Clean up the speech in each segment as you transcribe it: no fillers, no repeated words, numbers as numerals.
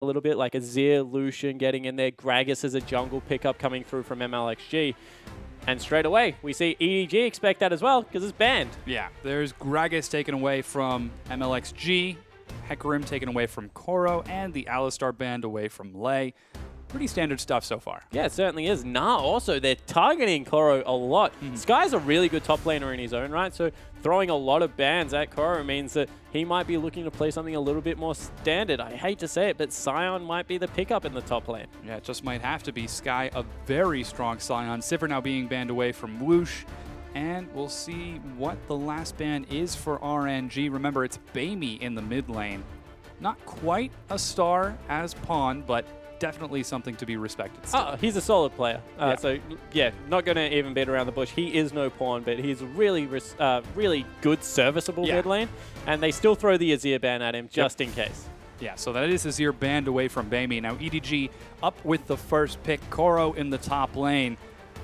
a little bit, like Azir, Lucian getting in there, Gragas as a jungle pickup coming through from MLXG. And straight away, we see EDG expect that as well, because it's banned. Yeah, there's Gragas taken away from MLXG, Hecarim taken away from Koro, and the Alistar banned away from Lei. Pretty standard stuff so far. Yeah, it certainly is. Also, they're targeting Koro a lot. Sky's a really good top laner in his own right, so throwing a lot of bans at Koro means that he might be looking to play something a little bit more standard. I hate to say it, but Sion might be the pickup in the top lane. Yeah, it just might have to be. Sky, a very strong Sion. Sivir now being banned away from Whoosh. And we'll see what the last ban is for RNG. Remember, it's Baimi in the mid lane. Not quite a star as Pawn, but definitely something to be respected still. Oh, he's a solid player. So, yeah, not going to even beat around the bush. He is no Pawn, but he's really really good, serviceable mid lane. And they still throw the Azir ban at him just in case. Yeah, so that is Azir banned away from Baimi. Now EDG up with the first pick. Koro in the top lane.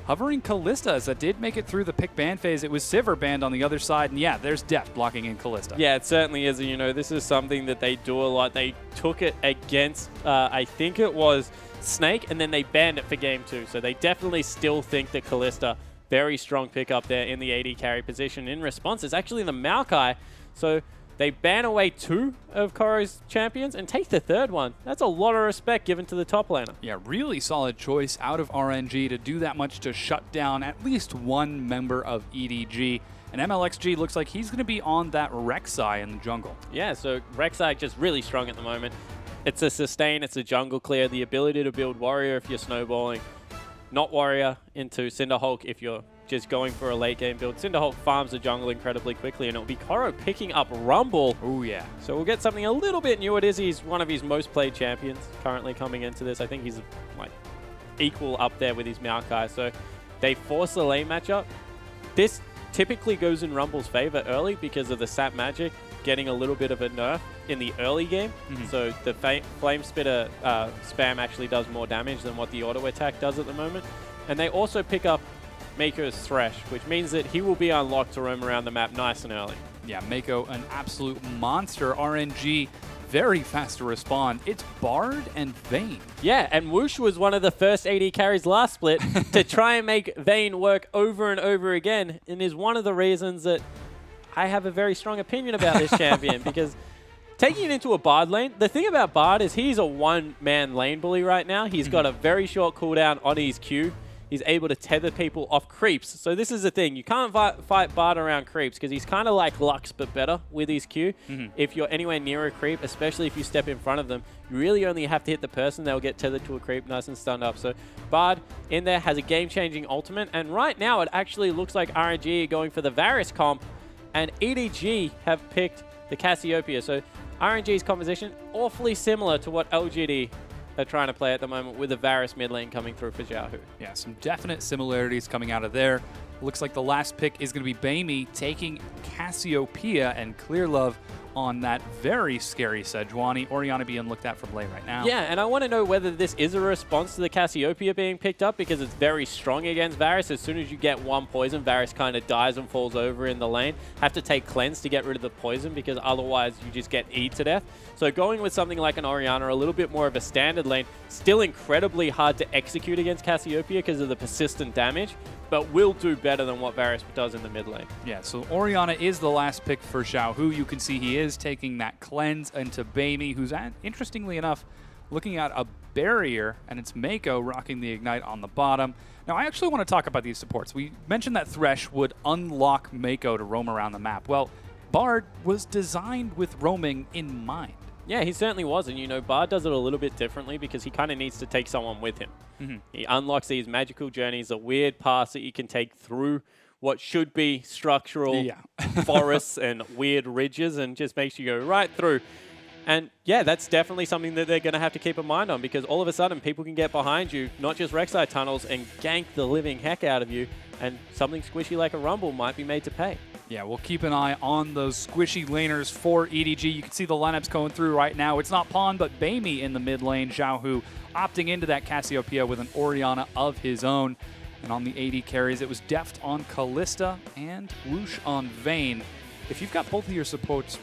Hovering Kalista, as that did make it through the pick ban phase. It was Sivir banned on the other side, and yeah, there's Deft blocking in Kalista. Yeah, it certainly is. You know, this is something that they do a lot. They took it against, I think it was Snake, and then they banned it for game 2. So they definitely still think that Kalista, very strong pickup there in the AD carry position. In response, it's actually the Maokai. So they ban away 2 of Koro's champions and take the 3rd one. That's a lot of respect given to the top laner. Yeah, really solid choice out of RNG to do that much to shut down at least one member of EDG. And MLXG looks like he's going to be on that Rek'Sai in the jungle. Yeah, so Rek'Sai just really strong at the moment. It's a sustain, it's a jungle clear, the ability to build warrior if you're snowballing, not warrior into Cinderhulk if you're just going for a late game build. Cinderhulk farms the jungle incredibly quickly, and it'll be Koro picking up Rumble. Oh yeah. So we'll get something a little bit new. It is he's one of his most played champions currently coming into this. I think he's like equal up there with his Maokai. So they force the lane matchup. This typically goes in Rumble's favor early because of the sap magic getting a little bit of a nerf in the early game. So the Flame Spitter spam actually does more damage than what the auto attack does at the moment. And they also pick up Mako's Thresh, which means that he will be unlocked to roam around the map nice and early. Yeah, Mako, an absolute monster. RNG, very fast to respond. It's Bard and Vayne. Yeah, and Whoosh was one of the first AD carries last split to try and make Vayne work over and over again, and is one of the reasons that I have a very strong opinion about this champion, because taking it into a Bard lane, the thing about Bard is he's a one-man lane bully right now. He's got a very short cooldown on his Q. He's able to tether people off creeps. So this is the thing. You can't fight Bard around creeps because he's kind of like Lux, but better with his Q. If you're anywhere near a creep, especially if you step in front of them, you really only have to hit the person. They'll get tethered to a creep, nice and stunned up. So Bard in there has a game-changing ultimate. And right now, it actually looks like RNG are going for the Varus comp, and EDG have picked the Cassiopeia. So RNG's composition, awfully similar to what LGD are trying to play at the moment, with the Varus mid lane coming through for Xiaohu. Yeah, some definite similarities coming out of there. Looks like the last pick is going to be Baimi taking Cassiopeia, and Clear Love on that very scary Sejuani. Orianna being looked at from late right now. Yeah, and I want to know whether this is a response to the Cassiopeia being picked up, because it's very strong against Varus. As soon as you get one poison, Varus kind of dies and falls over in the lane. Have to take cleanse to get rid of the poison, because otherwise you just get E'd to death. So going with something like an Orianna, a little bit more of a standard lane, still incredibly hard to execute against Cassiopeia because of the persistent damage, but will do better than what Varus does in the mid lane. Yeah, so Orianna is the last pick for Xiaohu. You can see he is taking that cleanse into Baimi, who's, interestingly enough, looking at a barrier, and it's Mako rocking the Ignite on the bottom. Now, I actually want to talk about these supports. We mentioned that Thresh would unlock Mako to roam around the map. Well, Bard was designed with roaming in mind. Yeah, he certainly was. And, you know, Bard does it a little bit differently because he kind of needs to take someone with him. He unlocks these magical journeys, a weird pass that you can take through what should be structural forests and weird ridges, and just makes you go right through. And, yeah, that's definitely something that they're going to have to keep in mind on, because all of a sudden people can get behind you, not just Rek'Sai tunnels, and gank the living heck out of you, and something squishy like a Rumble might be made to pay. Yeah, we'll keep an eye on those squishy laners for EDG. You can see the lineups going through right now. It's not Pawn, but Baimi in the mid lane. Xiaohu opting into that Cassiopeia with an Orianna of his own. And on the AD carries, it was Deft on Kalista and Whoosh on Vayne. If you've got both of your supports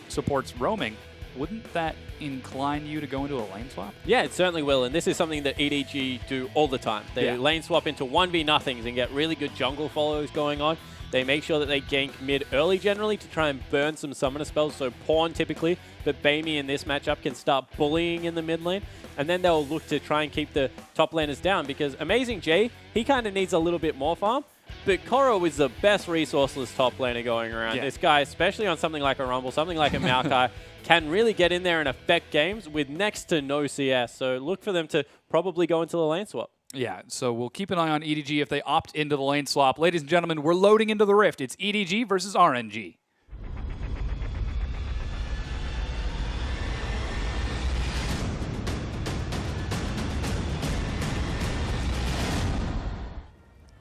roaming, wouldn't that incline you to go into a lane swap? Yeah, it certainly will, and this is something that EDG do all the time. They lane swap into 1v nothings and get really good jungle follows going on. They make sure that they gank mid early generally to try and burn some summoner spells, so Pawn typically, but Bamey in this matchup can start bullying in the mid lane, and then they'll look to try and keep the top laners down, because Amazing J, he kind of needs a little bit more farm, but Koro is the best resourceless top laner going around. This guy, especially on something like a Rumble, something like a Maokai, can really get in there and affect games with next to no CS, so look for them to probably go into the lane swap. Yeah, so we'll keep an eye on EDG if they opt into the lane swap. Ladies and gentlemen, we're loading into the Rift. It's EDG versus RNG.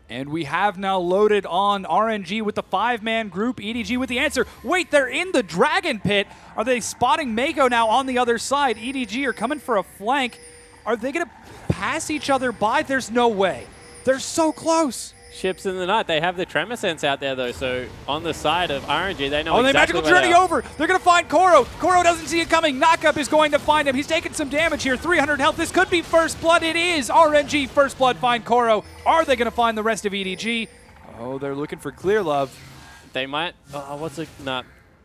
And we have now loaded on RNG with the 5-man group, EDG with the answer. Wait, they're in the Dragon Pit. Are they spotting Mako now on the other side? EDG are coming for a flank. Are they going to pass each other by? There's no way. They're so close. Ships in the night. They have the Tremor Sense out there, though, so on the side of RNG, they know they exactly magical journey over. They're going to find Koro. Koro doesn't see it coming. Knockup is going to find him. He's taking some damage here. 300 health. This could be first blood. It is. RNG first blood find Koro. Are they going to find the rest of EDG? Oh, they're looking for Clear Love. They might. Oh, what's a... Nah.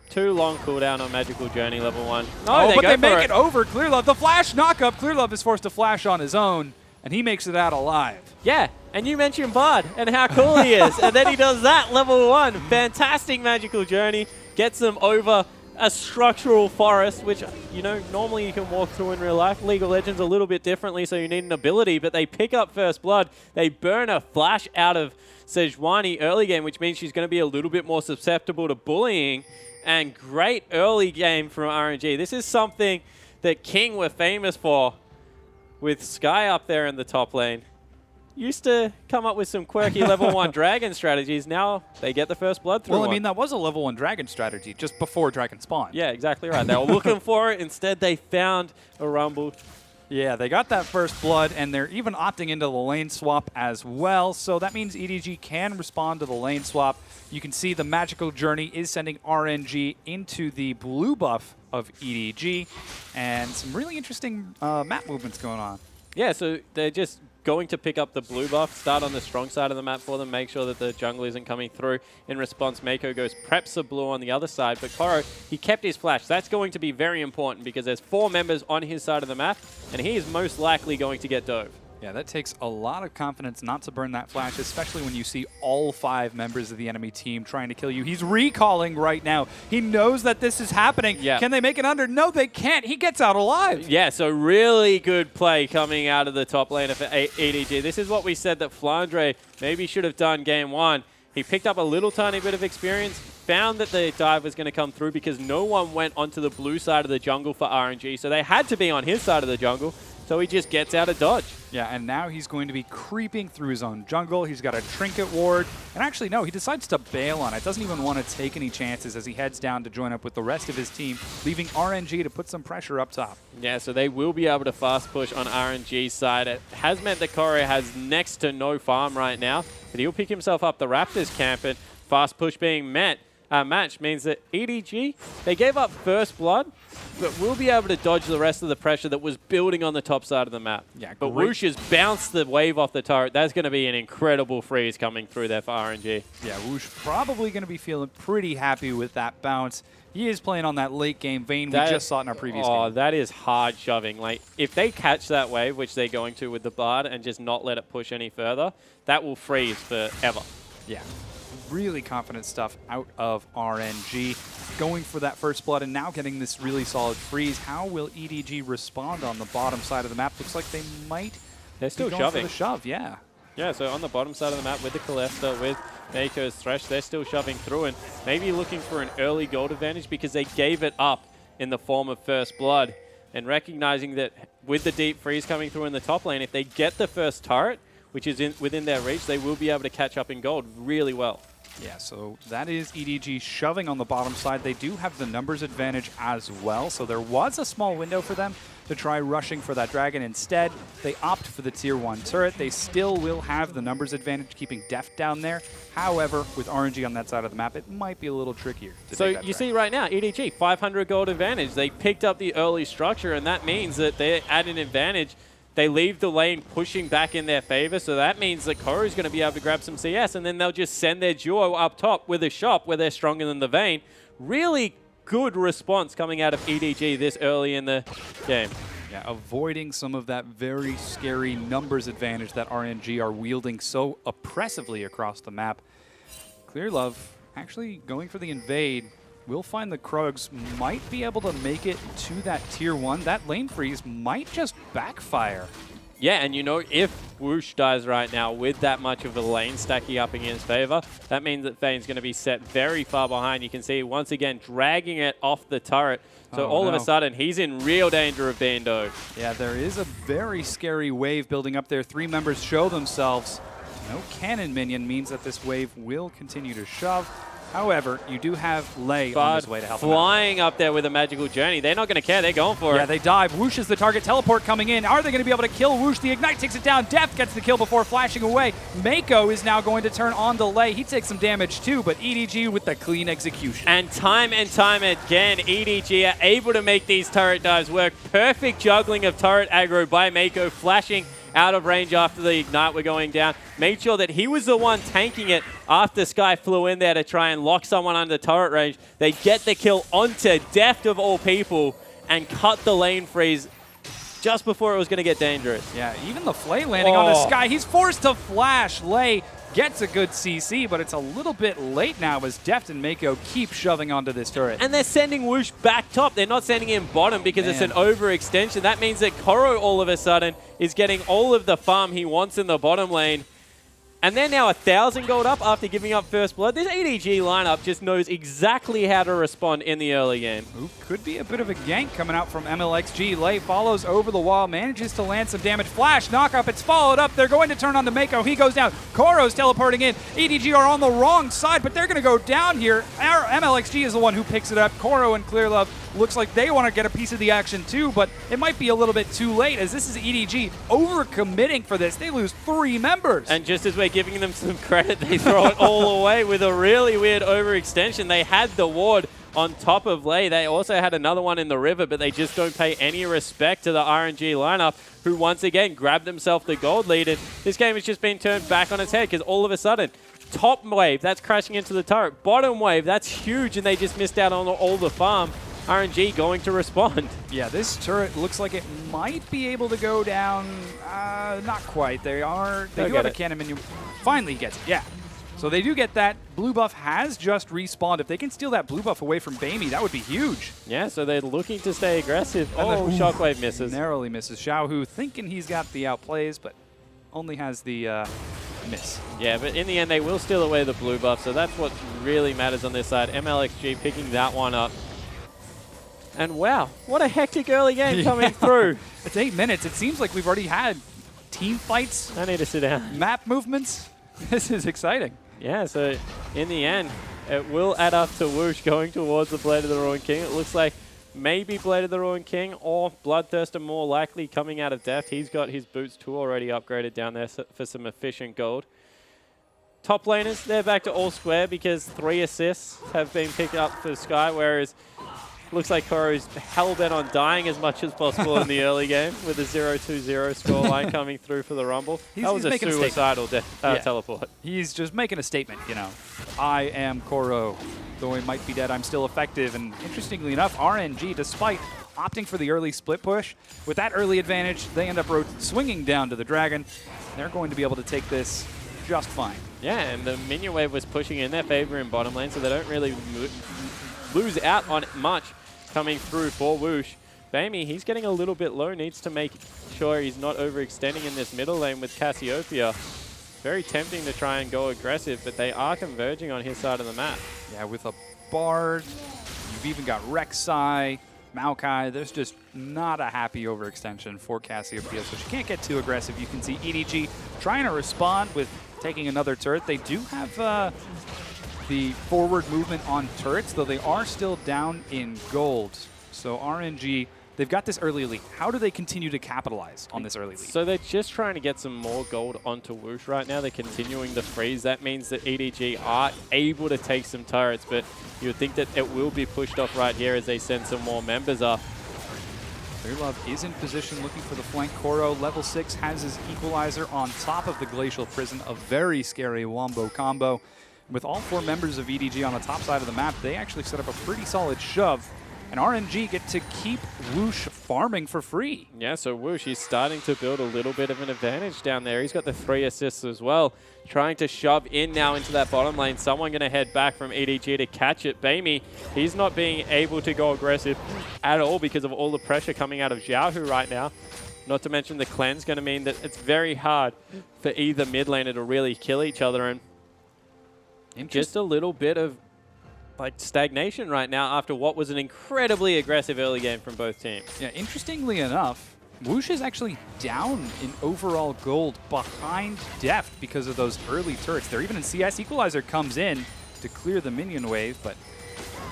Too long cooldown on Magical Journey level 1. Oh, but they make it over Clear Love. The flash knockup. Clear Love is forced to flash on his own, and he makes it out alive. Yeah, and you mentioned Bard and how cool he is, and then he does that level 1. Fantastic Magical Journey. Gets them over a structural forest, which, you know, normally you can walk through in real life. League of Legends a little bit differently, so you need an ability, but they pick up First Blood. They burn a flash out of Sejuani early game, which means she's going to be a little bit more susceptible to bullying. And great early game from RNG. This is something that King were famous for with Sky up there in the top lane. Used to come up with some quirky level 1 dragon strategies. Now they get the first blood through. Well, I mean, that was a level 1 dragon strategy just before dragon spawned. Yeah, exactly right. They were looking for it. Instead, they found a Rumble. Yeah, they got that first blood, and they're even opting into the lane swap as well. So that means EDG can respond to the lane swap. You can see the magical journey is sending RNG into the blue buff of EDG, and some really interesting map movements going on. Yeah, so they're just going to pick up the blue buff, start on the strong side of the map for them, make sure that the jungle isn't coming through. In response, Mako goes preps the blue on the other side, but Koro, he kept his flash. That's going to be very important because there's 4 members on his side of the map, and he is most likely going to get dove. Yeah, that takes a lot of confidence not to burn that flash, especially when you see all 5 members of the enemy team trying to kill you. He's recalling right now. He knows that this is happening. Yeah. Can they make it under? No, they can't. He gets out alive. Yeah, so really good play coming out of the top laner for EDG. This is what we said that Flandre maybe should have done game 1. He picked up a little tiny bit of experience, found that the dive was going to come through because no one went onto the blue side of the jungle for RNG, so they had to be on his side of the jungle. So he just gets out of dodge. Yeah, and now he's going to be creeping through his own jungle. He's got a trinket ward. And actually, no, he decides to bail on it. Doesn't even want to take any chances as he heads down to join up with the rest of his team, leaving RNG to put some pressure up top. Yeah, so they will be able to fast push on RNG's side. It has meant that Koro has next to no farm right now, but he'll pick himself up the Raptors camp, and fast push being match means that EDG, they gave up first blood, but we'll be able to dodge the rest of the pressure that was building on the top side of the map. Yeah, but Whoosh has bounced the wave off the turret. That's going to be an incredible freeze coming through there for RNG. Yeah, Whoosh probably going to be feeling pretty happy with that bounce. He is playing on that late game vein we just saw in our previous game. Oh, that is hard shoving. Like, if they catch that wave, which they're going to with the Bard, and just not let it push any further, that will freeze forever. Yeah. Really confident stuff out of RNG. Going for that first blood and now getting this really solid freeze. How will EDG respond on the bottom side of the map? Looks like they might They're still be going shoving. for the shove, yeah. Yeah, so on the bottom side of the map with the Kalesta, with Mako's Thresh, they're still shoving through and maybe looking for an early gold advantage because they gave it up in the form of first blood. And recognizing that with the deep freeze coming through in the top lane, if they get the first turret, which is within their reach, they will be able to catch up in gold really well. Yeah, so that is EDG shoving on the bottom side. They do have the numbers advantage as well, so there was a small window for them to try rushing for that dragon. Instead, they opt for the tier 1 turret. They still will have the numbers advantage, keeping Deft down there. However, with RNG on that side of the map, it might be a little trickier to So take that you dragon. see right now, EDG, 500 gold advantage. They picked up the early structure, and that means that they're at an advantage. They leave the lane pushing back in their favor, so that means that Koro's going to be able to grab some CS, and then they'll just send their duo up top with a shop where they're stronger than the Vayne. Really good response coming out of EDG this early in the game. Yeah, avoiding some of that very scary numbers advantage that RNG are wielding so oppressively across the map. Clearlove actually going for the invade. We'll find the Krugs might be able to make it to that tier 1. That lane freeze might just backfire. Yeah, and you know, if Whoosh dies right now with that much of a lane stacking up in his favor, that means that Vayne's going to be set very far behind. You can see, once again, dragging it off the turret. So all of a sudden, he's in real danger of being dove. Yeah, there is a very scary wave building up there. 3 members show themselves. No cannon minion means that this wave will continue to shove. However, you do have Lei on his way to help him out. Flying up there with a magical journey. They're not going to care. They're going for it. Yeah, they dive. Whoosh is the target. Teleport coming in. Are they going to be able to kill Whoosh? The Ignite takes it down. Deft gets the kill before flashing away. Mako is now going to turn on to Lei. He takes some damage too, but EDG with the clean execution. And time again, EDG are able to make these turret dives work. Perfect juggling of turret aggro by Mako, flashing out of range after the Ignite were going down. Made sure that he was the one tanking it after Sky flew in there to try and lock someone under turret range. They get the kill onto Deft of all people and cut the lane freeze just before it was going to get dangerous. Yeah, even the Flay landing on the Sky. He's forced to flash. Lei gets a good CC, but it's a little bit late now as Deft and Mako keep shoving onto this turret. And they're sending Whoosh back top. They're not sending him bottom because it's an overextension. That means that Koro all of a sudden is getting all of the farm he wants in the bottom lane. And they're now 1,000 gold up after giving up first blood. This EDG lineup just knows exactly how to respond in the early game. Ooh, could be a bit of a gank coming out from MLXG. Lei follows over the wall, manages to land some damage. Flash, knock up, it's followed up. They're going to turn on to Mako. He goes down. Koro's teleporting in. EDG are on the wrong side, but they're going to go down here. Our MLXG is the one who picks it up. Koro and Clearlove looks like they want to get a piece of the action too, but it might be a little bit too late as this is EDG overcommitting for this. They lose 3 members. And just as we're giving them some credit, they throw it all away with a really weird overextension. They had the ward on top of Lei. They also had another one in the river, but they just don't pay any respect to the RNG lineup, who once again grabbed themselves the gold lead. And this game has just been turned back on its head because all of a sudden, top wave, that's crashing into the turret. Bottom wave, that's huge, and they just missed out on all the farm. RNG going to respond. Yeah, this turret looks like it might be able to go down. Not quite. They do have a cannon minion. Finally gets it, yeah. So they do get that. Blue buff has just respawned. If they can steal that blue buff away from Bamey, that would be huge. Yeah, so they're looking to stay aggressive. Oh, Shockwave misses. Narrowly misses. Xiaohu thinking he's got the outplays, but only has the miss. Yeah, but in the end, they will steal away the blue buff, so that's what really matters on this side. MLXG picking that one up. And wow, what a hectic early game coming through. It's 8 minutes. It seems like we've already had team fights. I need to sit down. Map movements. This is exciting. Yeah, so in the end, it will add up to Whoosh going towards the Blade of the Ruined King. It looks like maybe Blade of the Ruined King or Bloodthirster more likely coming out of Deft. He's got his boots 2 already upgraded down there for some efficient gold. Top laners, they're back to all square because 3 assists have been picked up for Sky, whereas looks like Koro's hell-bent on dying as much as possible in the early game with a 0-2-0 scoreline coming through for the Rumble. That was a suicidal teleport. He's just making a statement, you know. I am Koro. Though I might be dead, I'm still effective. And interestingly enough, RNG, despite opting for the early split push, with that early advantage, they end up swinging down to the Dragon. They're going to be able to take this just fine. Yeah, and the minion wave was pushing in their favor in bottom lane, so they don't really lose out on much coming through for Whoosh. Bamey, he's getting a little bit low, needs to make sure he's not overextending in this middle lane with Cassiopeia. Very tempting to try and go aggressive, but they are converging on his side of the map. Yeah, with a Bard, you've even got Rek'Sai, Maokai. There's just not a happy overextension for Cassiopeia, so she can't get too aggressive. You can see EDG trying to respond with taking another turret. They do have the forward movement on turrets, though they are still down in gold. So RNG they've got this early lead. How do they continue to capitalize on this early lead? So they're just trying to get some more gold onto Whoosh right now. They're continuing the freeze. That means that EDG are able to take some turrets, but you would think that it will be pushed off right here as they send some more members up. Love is in position looking for the flank. Koro, level 6, has his equalizer on top of the Glacial Prison. A very scary wombo combo. With all 4 members of EDG on the top side of the map, they actually set up a pretty solid shove. And RNG get to keep Whoosh farming for free. Yeah, so Whoosh, he's starting to build a little bit of an advantage down there. He's got the 3 assists as well. Trying to shove in now into that bottom lane. Someone going to head back from EDG to catch it. Baimi, he's not being able to go aggressive at all because of all the pressure coming out of Xiaohu right now. Not to mention the cleanse going to mean that it's very hard for either mid laner to really kill each other. And just a little bit of stagnation right now after what was an incredibly aggressive early game from both teams. Yeah, interestingly enough, Whoosh is actually down in overall gold behind Deft because of those early turrets. They're even in CS. Equalizer comes in to clear the minion wave, but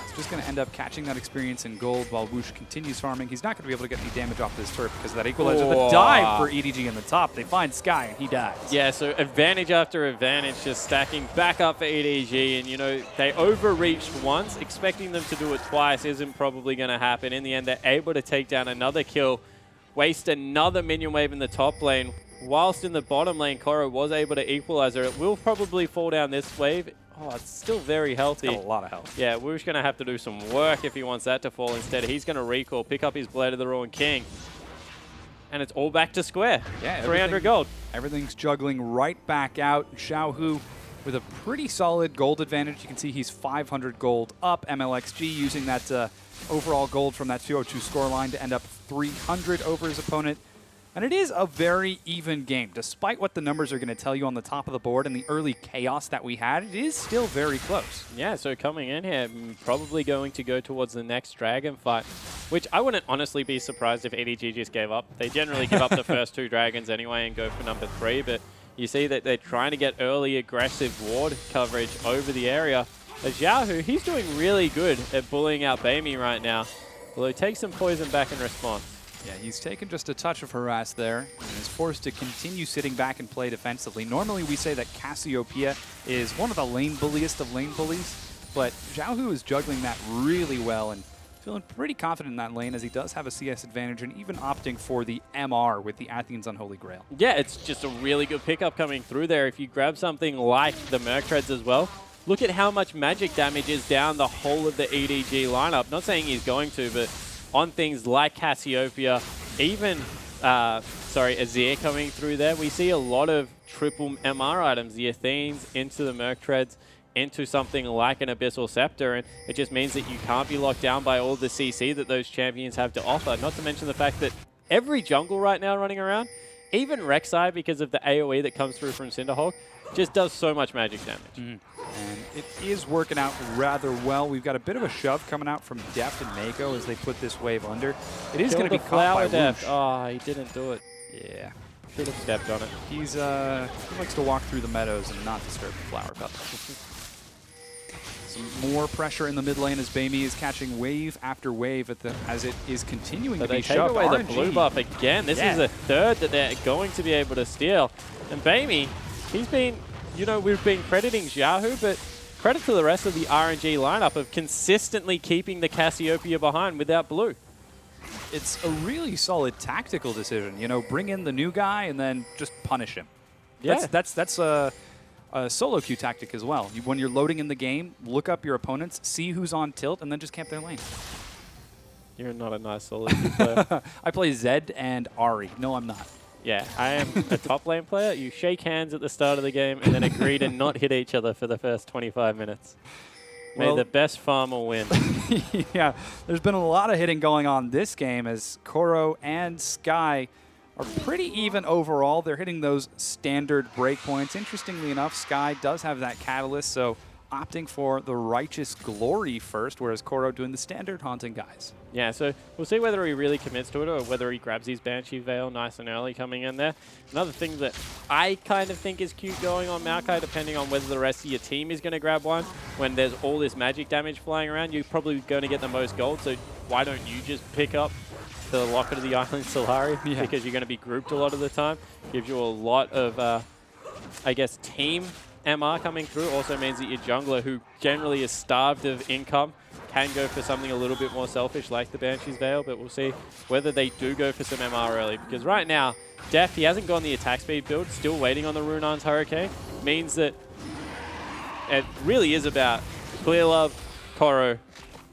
it's just going to end up catching that experience in gold while Whoosh continues farming. He's not going to be able to get any damage off this turret because of that equalizer. The dive for EDG in the top. They find Sky and he dies. Yeah, so advantage after advantage just stacking back up for EDG. And, you know, they overreached once. Expecting them to do it twice isn't probably going to happen. In the end, they're able to take down another kill, waste another minion wave in the top lane. Whilst in the bottom lane, Koro was able to equalize her. It will probably fall down this wave. Oh, it's still very healthy. Got a lot of health. Yeah, Whoosh going to have to do some work if he wants that to fall. Instead, he's going to recall, pick up his Blade of the Ruined King. And it's all back to square. Yeah, 300 gold. Everything's juggling right back out. Xiaohu with a pretty solid gold advantage. You can see he's 500 gold up. MLXG using that overall gold from that 202 scoreline to end up 300 over his opponent. And it is a very even game. Despite what the numbers are going to tell you on the top of the board and the early chaos that we had, it is still very close. Yeah, so coming in here, probably going to go towards the next dragon fight, which I wouldn't honestly be surprised if EDG just gave up. They generally give up the first 2 dragons anyway and go for number 3, but you see that they're trying to get early aggressive ward coverage over the area. As Xiaohu, he's doing really good at bullying out Baimi right now, although he takes some poison back in response. Yeah, he's taken just a touch of harass there and is forced to continue sitting back and play defensively. Normally we say that Cassiopeia is one of the lane bulliest of lane bullies, but Xiaohu is juggling that really well and feeling pretty confident in that lane as he does have a CS advantage and even opting for the MR with the Athene's Unholy Grail. Yeah, it's just a really good pickup coming through there. If you grab something like the Merc Treads as well, look at how much magic damage is down the whole of the EDG lineup. Not saying he's going to, but on things like Cassiopeia, even, Azir coming through there, we see a lot of triple MR items, the Athenes into the Merc Treads, into something like an Abyssal Scepter, and it just means that you can't be locked down by all the CC that those champions have to offer. Not to mention the fact that every jungle right now running around, even Rek'Sai, because of the AoE that comes through from Cinderhawk, just does so much magic damage. And it is working out rather well. We've got a bit of a shove coming out from Deft and Mako as they put this wave under. It is going to be caught by Deft. Oh, he didn't do it. Yeah. Should have stepped on it. He likes to walk through the meadows and not disturb the flower cup. Some more pressure in the mid lane as Baimi is catching wave after wave as it is continuing to be shoved. They take away the blue buff again. This is the 3rd that they're going to be able to steal. And Baimi, he's been, you know, we've been crediting Xiaohu, but credit to the rest of the RNG lineup of consistently keeping the Cassiopeia behind without blue. It's a really solid tactical decision. You know, bring in the new guy and then just punish him. Yeah. That's a solo queue tactic as well. When you're loading in the game, look up your opponents, see who's on tilt, and then just camp their lane. You're not a nice solo queue player. I play Zed and Ahri. No, I'm not. Yeah, I am a top lane player. You shake hands at the start of the game and then agree to not hit each other for the first 25 minutes. May the best farmer win. Yeah, there's been a lot of hitting going on this game as Koro and Sky are pretty even overall. They're hitting those standard breakpoints. Interestingly enough, Sky does have that catalyst, so opting for the Righteous Glory first, whereas Koro doing the standard Haunting Guise. Yeah, so we'll see whether he really commits to it or whether he grabs his Banshee Veil nice and early coming in there. Another thing that I kind of think is cute going on Maokai, depending on whether the rest of your team is going to grab one, when there's all this magic damage flying around, you're probably going to get the most gold, so why don't you just pick up the Locket of the Island Solari because you're going to be grouped a lot of the time. Gives you a lot of, I guess, team MR coming through. Also means that your jungler, who generally is starved of income, can go for something a little bit more selfish like the Banshee's Veil, but we'll see whether they do go for some MR early. Because right now, Def, he hasn't gone the attack speed build, still waiting on the Runarn's Hurricane. Means that it really is about Clearlove, Koro,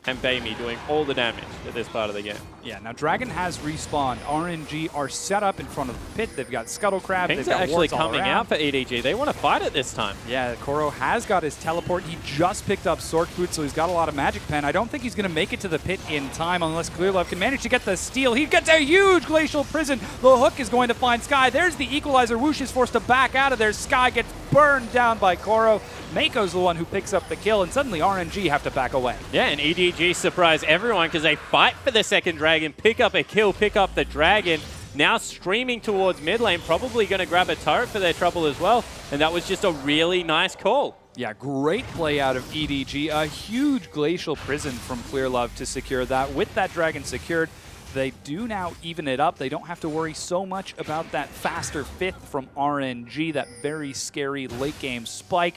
and Baimi doing all the damage at this part of the game. Yeah, now Dragon has respawned. RNG are set up in front of the pit. They've got Scuttle Crab. Things They've are got actually wards all coming around. out for EDG. They want to fight it this time. Yeah, Koro has got his teleport. He just picked up Sork Boot, so he's got a lot of Magic Pen. I don't think he's going to make it to the pit in time unless Clearlove can manage to get the steal. He gets a huge Glacial Prison. The hook is going to find Sky. There's the equalizer. Whoosh is forced to back out of there. Sky gets burned down by Koro. Mako's the one who picks up the kill, and suddenly RNG have to back away. Yeah, and EDG surprise everyone because they fight for the second dragon, pick up a kill, pick up the dragon. Now streaming towards mid lane, probably going to grab a turret for their trouble as well. And that was just a really nice call. Yeah, great play out of EDG. A huge Glacial Prison from Clearlove to secure that. With that dragon secured, they do now even it up. They don't have to worry so much about that faster fifth from RNG, that very scary late game spike.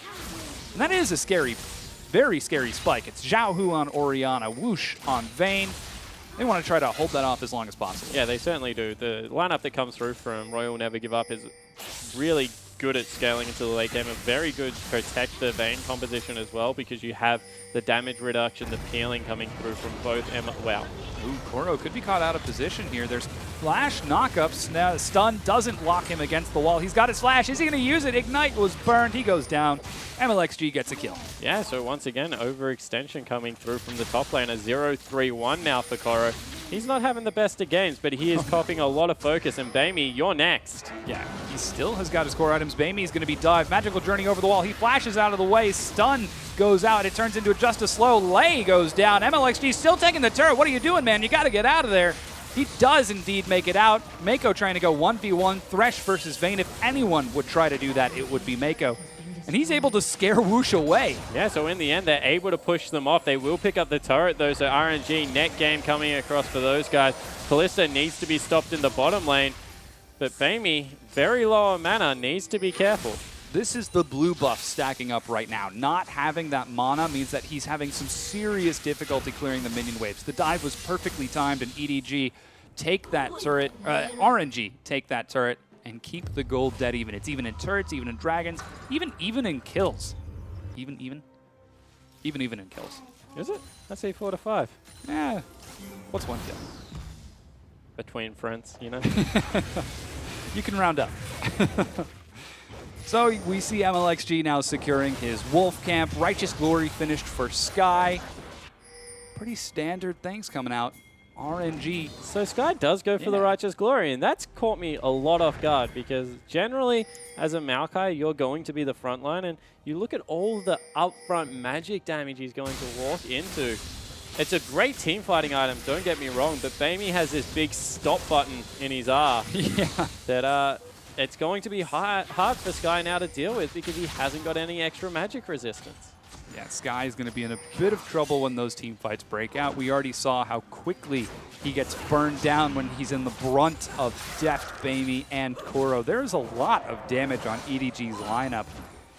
And that is a scary, very scary spike. It's Xiaohu on Orianna, Whoosh on Vayne. They want to try to hold that off as long as possible. Yeah, they certainly do. The lineup that comes through from Royal Never Give Up is really good at scaling into the late game, and very good to protect the Vayne composition as well, because you have the damage reduction, the peeling coming through from both Wow. Ooh, Koro could be caught out of position here. There's flash knockups. Now stun doesn't lock him against the wall. He's got his flash. Is he going to use it? Ignite was burned. He goes down. MLXG gets a kill. Yeah, so once again, overextension coming through from the top lane. A 0-3-1 now for Koro. He's not having the best of games, but he is copping a lot of focus. And Baimi, you're next. Yeah, he still has got his core items. Baimi is going to be dive. Magical Journey over the wall. He flashes out of the way. Stun goes out. It turns into just a slow. Lay goes down. MLXG still taking the turret. What are you doing, man? You got to get out of there. He does indeed make it out. Mako trying to go 1v1. Thresh versus Vayne. If anyone would try to do that, it would be Mako. And he's able to scare Whoosh away. Yeah, so in the end, they're able to push them off. They will pick up the turret, though, so RNG net game coming across for those guys. Kalista needs to be stopped in the bottom lane, but Baimi, very low on mana, needs to be careful. This is the blue buff stacking up right now. Not having that mana means that he's having some serious difficulty clearing the minion waves. The dive was perfectly timed, and EDG take that turret, RNG take that turret, and keep the gold dead even. It's even in turrets, even in dragons, even in kills. Even in kills. Is it? I say 4 to 5. Yeah. What's one kill? Between friends, you know? You can round up. So we see MLXG now securing his Wolf Camp. Righteous Glory finished for Sky. Pretty standard things coming out. RNG. So Sky does go for the Righteous Glory, and that's caught me a lot off guard, because generally, as a Maokai, you're going to be the front line, and you look at all the upfront magic damage he's going to walk into. It's a great team fighting item, don't get me wrong, but Baimi has this big stop button in his R that it's going to be hard for Sky now to deal with, because he hasn't got any extra magic resistance. Yeah, Sky is going to be in a bit of trouble when those team fights break out. We already saw how quickly he gets burned down when he's in the brunt of Deft, Baimi, and Koro. There's a lot of damage on EDG's lineup,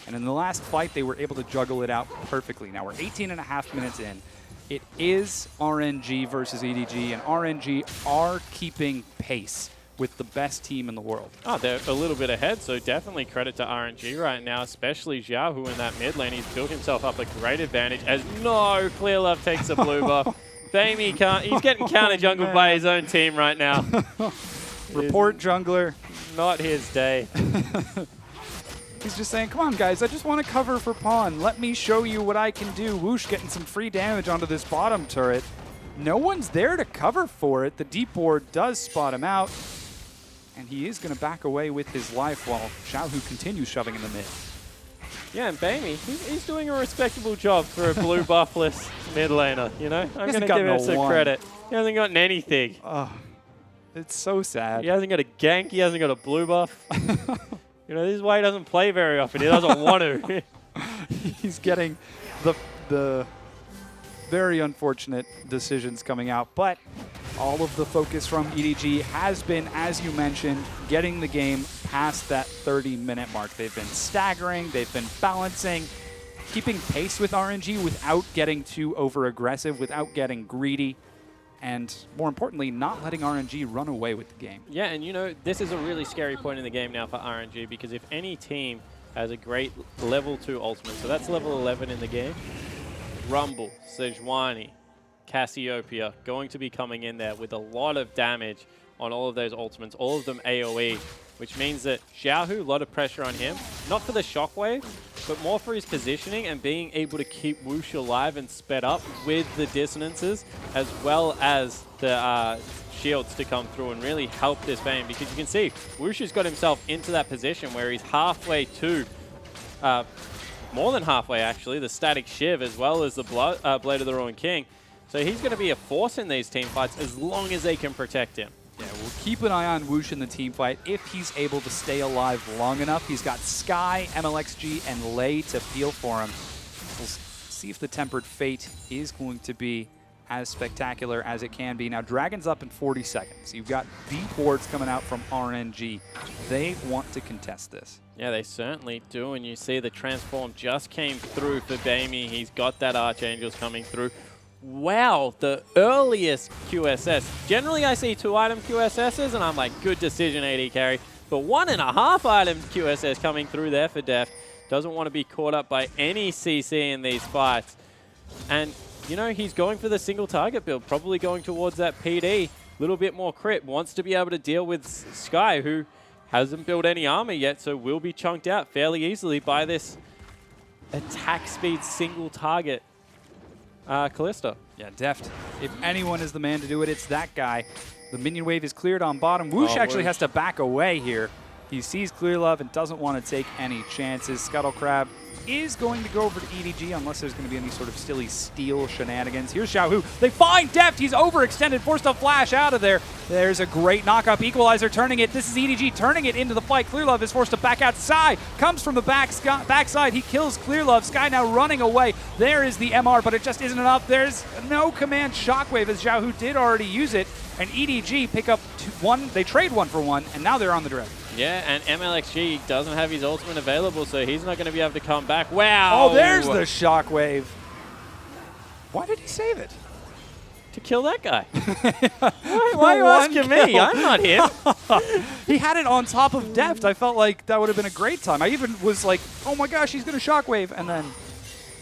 and in the last fight, they were able to juggle it out perfectly. Now we're 18.5 minutes in. It is RNG versus EDG, and RNG are keeping pace with the best team in the world. Oh, they're a little bit ahead, so definitely credit to RNG right now, especially Xiao, who in that mid lane, he's built himself up a great advantage, as no, Clearlove takes the blue buff. Baimi can't, he's getting counter jungled by his own team right now. Report jungler. Not his day. He's just saying, come on guys, I just want to cover for pawn. Let me show you what I can do. Whoosh getting some free damage onto this bottom turret. No one's there to cover for it. The deep ward does spot him out. And he is going to back away with his life while Xiaohu continues shoving in the mid. Yeah, and Baimi, he's doing a respectable job for a blue buffless mid laner, you know? I'm going to give him some credit. He hasn't gotten anything. Oh, it's so sad. He hasn't got a gank, he hasn't got a blue buff. You know, this is why he doesn't play very often. He doesn't want to. He's getting the very unfortunate decisions coming out, but All of the focus from EDG has been, as you mentioned, getting the game past that 30-minute mark. They've been staggering, they've been balancing, keeping pace with RNG without getting too over-aggressive, without getting greedy, and more importantly, not letting RNG run away with the game. Yeah, and you know, this is a really scary point in the game now for RNG, because if any team has a great level 2 ultimate, so that's level 11 in the game, Rumble, Sejuani, Cassiopeia going to be coming in there with a lot of damage on all of those ultimates, all of them AoE, which means that Xiaohu, a lot of pressure on him, not for the shockwave, but more for his positioning and being able to keep Whoosh alive and sped up with the dissonances, as well as the shields to come through and really help this Vayne, because you can see Whoosh has got himself into that position where he's halfway to more than halfway actually, the static Shiv as well as the Blade of the Ruined King. So he's going to be a force in these team fights as long as they can protect him. Yeah, we'll keep an eye on Whoosh in the team fight if he's able to stay alive long enough. He's got Sky, MLXG, and Lei to peel for him. We'll see if the Tempered Fate is going to be as spectacular as it can be. Now, Dragon's up in 40 seconds. You've got deep wards coming out from RNG. They want to contest this. Yeah, they certainly do, and you see the transform just came through for Bamey. He's got that Archangels coming through. Wow, the earliest QSS. Generally, I see 2-item QSSs, and I'm like, good decision, AD carry. But 1.5-item QSS coming through there for Deft. Doesn't want to be caught up by any CC in these fights. And, you know, he's going for the single target build, probably going towards that PD. A little bit more crit. Wants to be able to deal with Sky, who hasn't built any armor yet, so will be chunked out fairly easily by this attack speed single target. Kalista. Yeah, Deft. If anyone is the man to do it, it's that guy. The minion wave is cleared on bottom. Whoosh actually has to back away here. He sees Clear Love and doesn't want to take any chances. Scuttle Crab is going to go over to EDG unless there's going to be any sort of silly steal shenanigans. Here's Xiaohu. They find Deft. He's overextended, forced to flash out of there. There's a great knock-up. Equalizer turning it. This is EDG turning it into the fight. Clear Love is forced to back outside. Comes from the backside. He kills Clear Love. Sky now running away. There is the MR, but it just isn't enough. There's no command shockwave as Xiaohu did already use it. And EDG pick up one. They trade 1 for 1, and now they're on the dragon. Yeah, and MLXG doesn't have his ultimate available, so he's not going to be able to come back. Wow! Oh, there's the shockwave. Why did he save it? To kill that guy. Why are you asking me? I'm not him. He had it on top of Deft. I felt like that would have been a great time. I even was like, oh my gosh, he's going to shockwave, and then...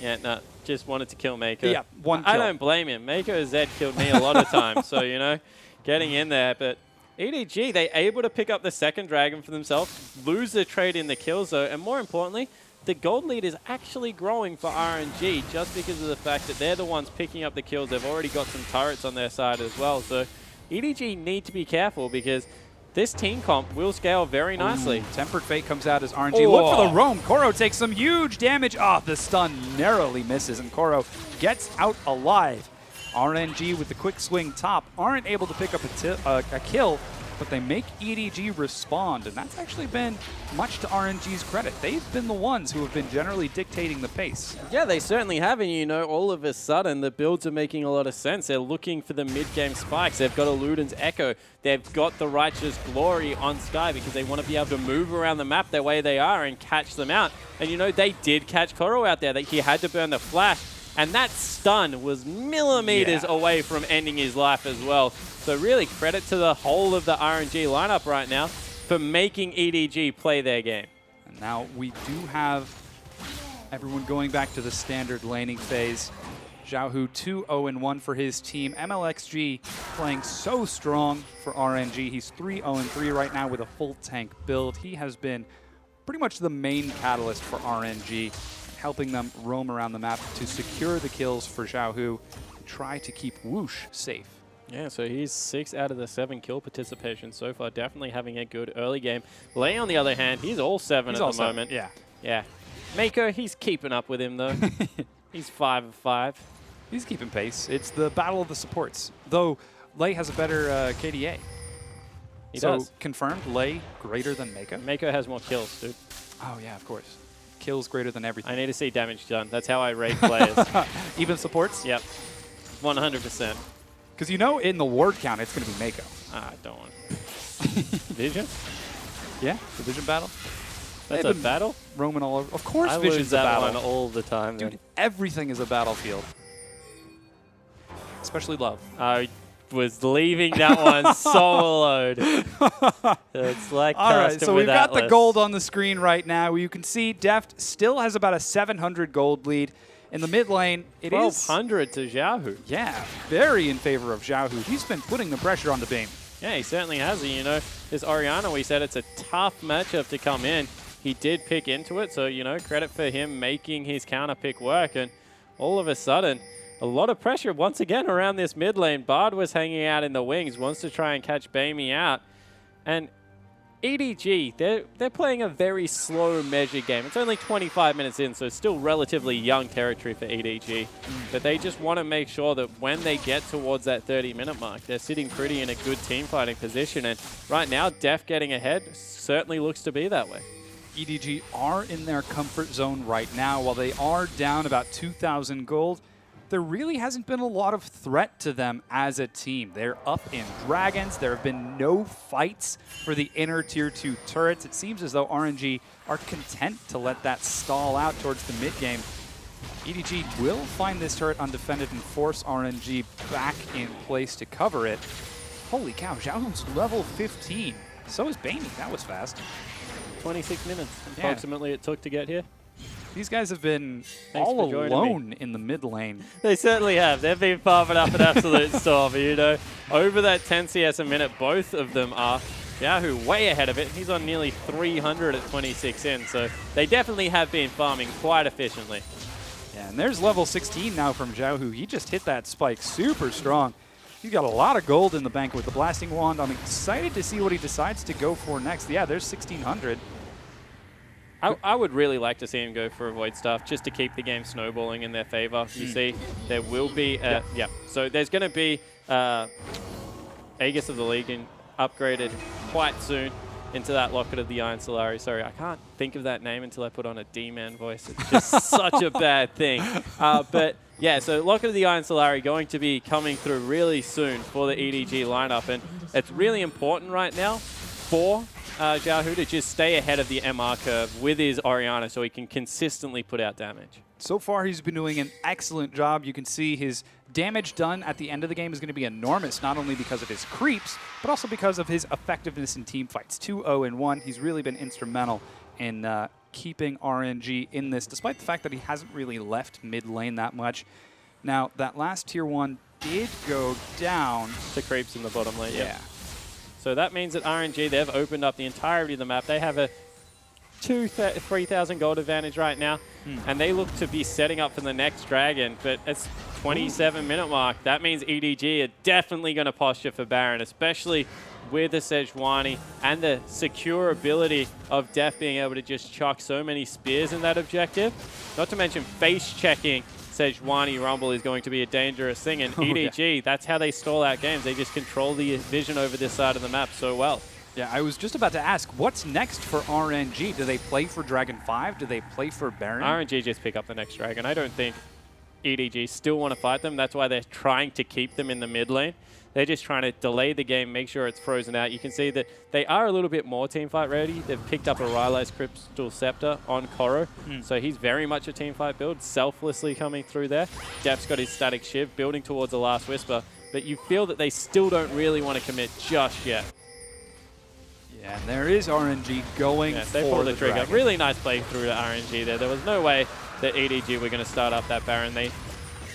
Yeah, no, just wanted to kill Mako. Yeah, one kill. I don't blame him. Mako Z killed me a lot of times, so, you know, getting in there, but... EDG, they able to pick up the second dragon for themselves, lose the trade in the kills though, and more importantly, the gold lead is actually growing for RNG just because of the fact that they're the ones picking up the kills. They've already got some turrets on their side as well. So EDG need to be careful because this team comp will scale very nicely. Ooh, Tempered Fate comes out as RNG. Look for the roam. Koro takes some huge damage. Ah, the stun narrowly misses, and Koro gets out alive. RNG with the quick swing top aren't able to pick up a kill, but they make EDG respond, and that's actually been much to RNG's credit. They've been the ones who have been generally dictating the pace. Yeah, they certainly have, and you know, all of a sudden the builds are making a lot of sense. They're looking for the mid-game spikes. They've got a Luden's Echo. They've got the Righteous Glory on Sky because they want to be able to move around the map the way they are and catch them out. And you know, they did catch Koro out there. He had to burn the flash. And that stun was millimeters away from ending his life as well. So really credit to the whole of the RNG lineup right now for making EDG play their game. And now we do have everyone going back to the standard laning phase. Xiaohu 2-0-1 for his team. MLXG playing so strong for RNG. He's 3-0-3 right now with a full tank build. He has been pretty much the main catalyst for RNG, helping them roam around the map to secure the kills for Xiaohu and try to keep Whoosh safe. Yeah, so he's 6 out of the 7 kill participation so far, definitely having a good early game. Lei, on the other hand, he's all 7 at the moment. Yeah. Yeah. Mako, he's keeping up with him, though. He's 5 of 5. He's keeping pace. It's the battle of the supports, though Lei has a better KDA. He does. Confirmed, Lei greater than Mako? Mako has more kills, dude. Oh, yeah, of course. Kills greater than everything. I need to see damage done. That's how I rate players. Even supports? Yep. 100%. Because you know in the ward count, it's going to be Mako. Ah, I don't want Vision? Yeah, the Vision battle. That's a battle? Roaming all over. Of course I Vision's lose a that battle. one all the time. Dude, then. everything is a battlefield. Especially love. I was leaving that one soloed. It's like all right, so we've got Atlas. the gold on the screen right now. You can see Deft still has about a 700 gold lead. In the mid lane, it is 1,200 to Xiaohu. Yeah, very in favor of Xiaohu. He's been putting the pressure on the Bame. Yeah, he certainly has. You know, this Orianna, we said it's a tough matchup to come in. He did pick into it, so, you know, credit for him making his counter pick work. And all of a sudden, a lot of pressure once again around this mid lane. Bard was hanging out in the wings, wants to try and catch Bamey out. And EDG, they're playing a very slow measured game. It's only 25 minutes in, so still relatively young territory for EDG. But they just want to make sure that when they get towards that 30-minute mark, they're sitting pretty in a good team fighting position. And right now, Def getting ahead certainly looks to be that way. EDG are in their comfort zone right now. While they are down about 2,000 gold, there really hasn't been a lot of threat to them as a team. They're up in Dragons. There have been no fights for the inner Tier 2 turrets. It seems as though RNG are content to let that stall out towards the mid game. EDG will find this turret undefended and force RNG back in place to cover it. Holy cow, Xiaohu's level 15. So is Bamey. That was fast. 26 minutes approximately it took to get here. These guys have been Thanks all for joining alone me. in the mid lane. They certainly have. They've been farming up an absolute storm. You know, over that 10 CS a minute, both of them are. Xiaohu way ahead of it. He's on nearly 300 at 26 in, so they definitely have been farming quite efficiently. Yeah, and there's level 16 now from Xiaohu. He just hit that spike super strong. He's got a lot of gold in the bank with the Blasting Wand. I'm excited to see what he decides to go for next. Yeah, there's 1,600. I would really like to see him go for Avoid Stuff just to keep the game snowballing in their favor. You see, there will be, so there's going to be Aegis of the Legion upgraded quite soon into that Locket of the Iron Solari. Sorry, I can't think of that name until I put on a D-man voice. It's just such a bad thing. But yeah, so Locket of the Iron Solari going to be coming through really soon for the EDG lineup. And it's really important right now for Xiaohu to just stay ahead of the MR curve with his Orianna so he can consistently put out damage. So far, he's been doing an excellent job. You can see his damage done at the end of the game is going to be enormous, not only because of his creeps, but also because of his effectiveness in team fights. 2-0-1. He's really been instrumental in keeping RNG in this, despite the fact that he hasn't really left mid lane that much. Now, that last Tier 1 did go down. To creeps in the bottom lane, yeah. So that means that RNG, they've opened up the entirety of the map. They have a 3,000 gold advantage right now, and they look to be setting up for the next dragon, but it's 27-minute mark. That means EDG are definitely going to posture for Baron, especially with the Sejuani and the secure ability of Def being able to just chuck so many spears in that objective. Not to mention face-checking Sejuani Rumble is going to be a dangerous thing, and EDG, that's how they stall out games. They just control the vision over this side of the map so well. Yeah, I was just about to ask, what's next for RNG? Do they play for Dragon 5? Do they play for Baron? RNG just pick up the next dragon. I don't think EDG still want to fight them. That's why they're trying to keep them in the mid lane. They're just trying to delay the game, make sure it's frozen out. You can see that they are a little bit more teamfight ready. They've picked up a Rylai's Crystal Scepter on Koro, so he's very much a teamfight build, selflessly coming through there. Def's got his Static Shiv, building towards the Last Whisper, but you feel that they still don't really want to commit just yet. Yeah, and there is RNG going They for pulled the trigger. dragon. Really nice play through to RNG there. There was no way that EDG were going to start up that Baron. They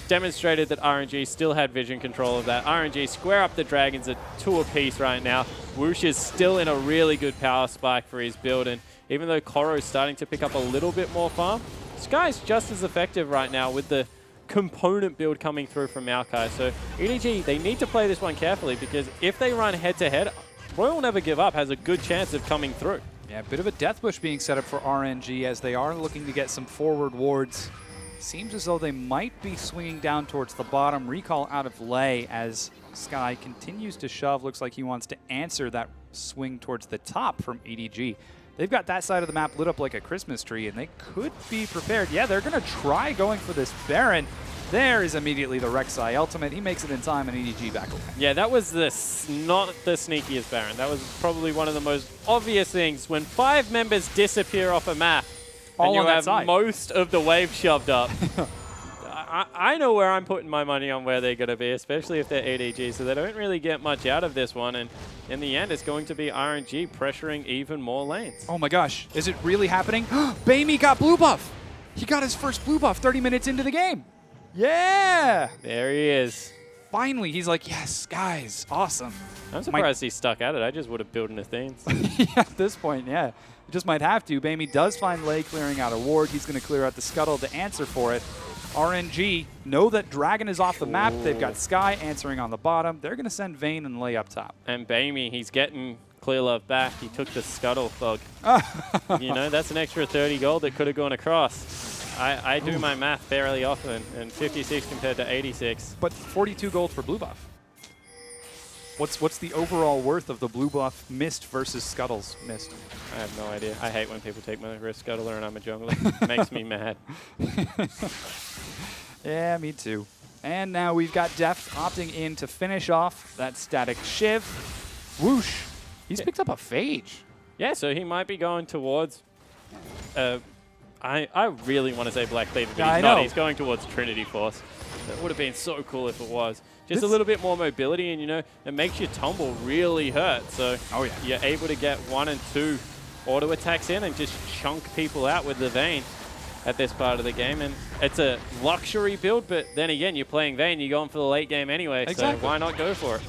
demonstrated that RNG still had vision control of that. RNG square up the dragons at 2 apiece right now. Whoosh is still in a really good power spike for his build, and even though Koro's starting to pick up a little bit more farm, Sky's just as effective right now with the component build coming through from Maokai. So EDG, they need to play this one carefully, because if they run head-to-head, Royal Never Give Up has a good chance of coming through. Yeah, a bit of a death bush being set up for RNG as they are looking to get some forward wards. Seems as though they might be swinging down towards the bottom. Recall out of lay as Sky continues to shove. Looks like he wants to answer that swing towards the top from EDG. They've got that side of the map lit up like a Christmas tree, and they could be prepared. Yeah, they're going to try going for this Baron. There is immediately the Rek'Sai ultimate. He makes it in time, and EDG back away. Yeah, that was not the sneakiest Baron. That was probably one of the most obvious things. When 5 members disappear off a map, All and you on that have side. most of the wave shoved up, I know where I'm putting my money on where they're going to be, especially if they're EDG, so they don't really get much out of this one. And in the end, it's going to be RNG pressuring even more lanes. Oh my gosh, is it really happening? Bamey got blue buff. He got his first blue buff 30 minutes into the game. Yeah! There he is. Finally, he's like, yes, guys, awesome. I'm surprised he stuck at it. I just would have built an Athene's. Yeah, at this point, yeah. You just might have to. Bamey does find Lei clearing out a ward. He's going to clear out the Scuttle to answer for it. RNG know that Dragon is off the map. They've got Sky answering on the bottom. They're going to send Vayne and Lei up top. And Bamey, he's getting Clear Love back. He took the Scuttle Thug. You know, that's an extra 30 gold that could have gone across. I do my math fairly often, and 56 compared to 86. But 42 gold for blue buff. What's the overall worth of the blue buff missed versus Scuttle's missed? I have no idea. I hate when people take my risk Scuttler and I'm a jungler. It makes me mad. Yeah, me too. And now we've got Deft opting in to finish off that static Shiv. Whoosh. He's picked up a Phage. Yeah, so he might be going towards... I really want to say Black Cleaver, but Yeah, he's I not. know. He's going towards Trinity Force. That would have been so cool if it was. Just a little bit more mobility, and, you know, it makes your tumble really hurt. So you're able to get 1 and 2 auto attacks in and just chunk people out with the Vayne at this part of the game. And it's a luxury build, but then again, you're playing Vayne, you're going for the late game anyway, Exactly. so why not go for it?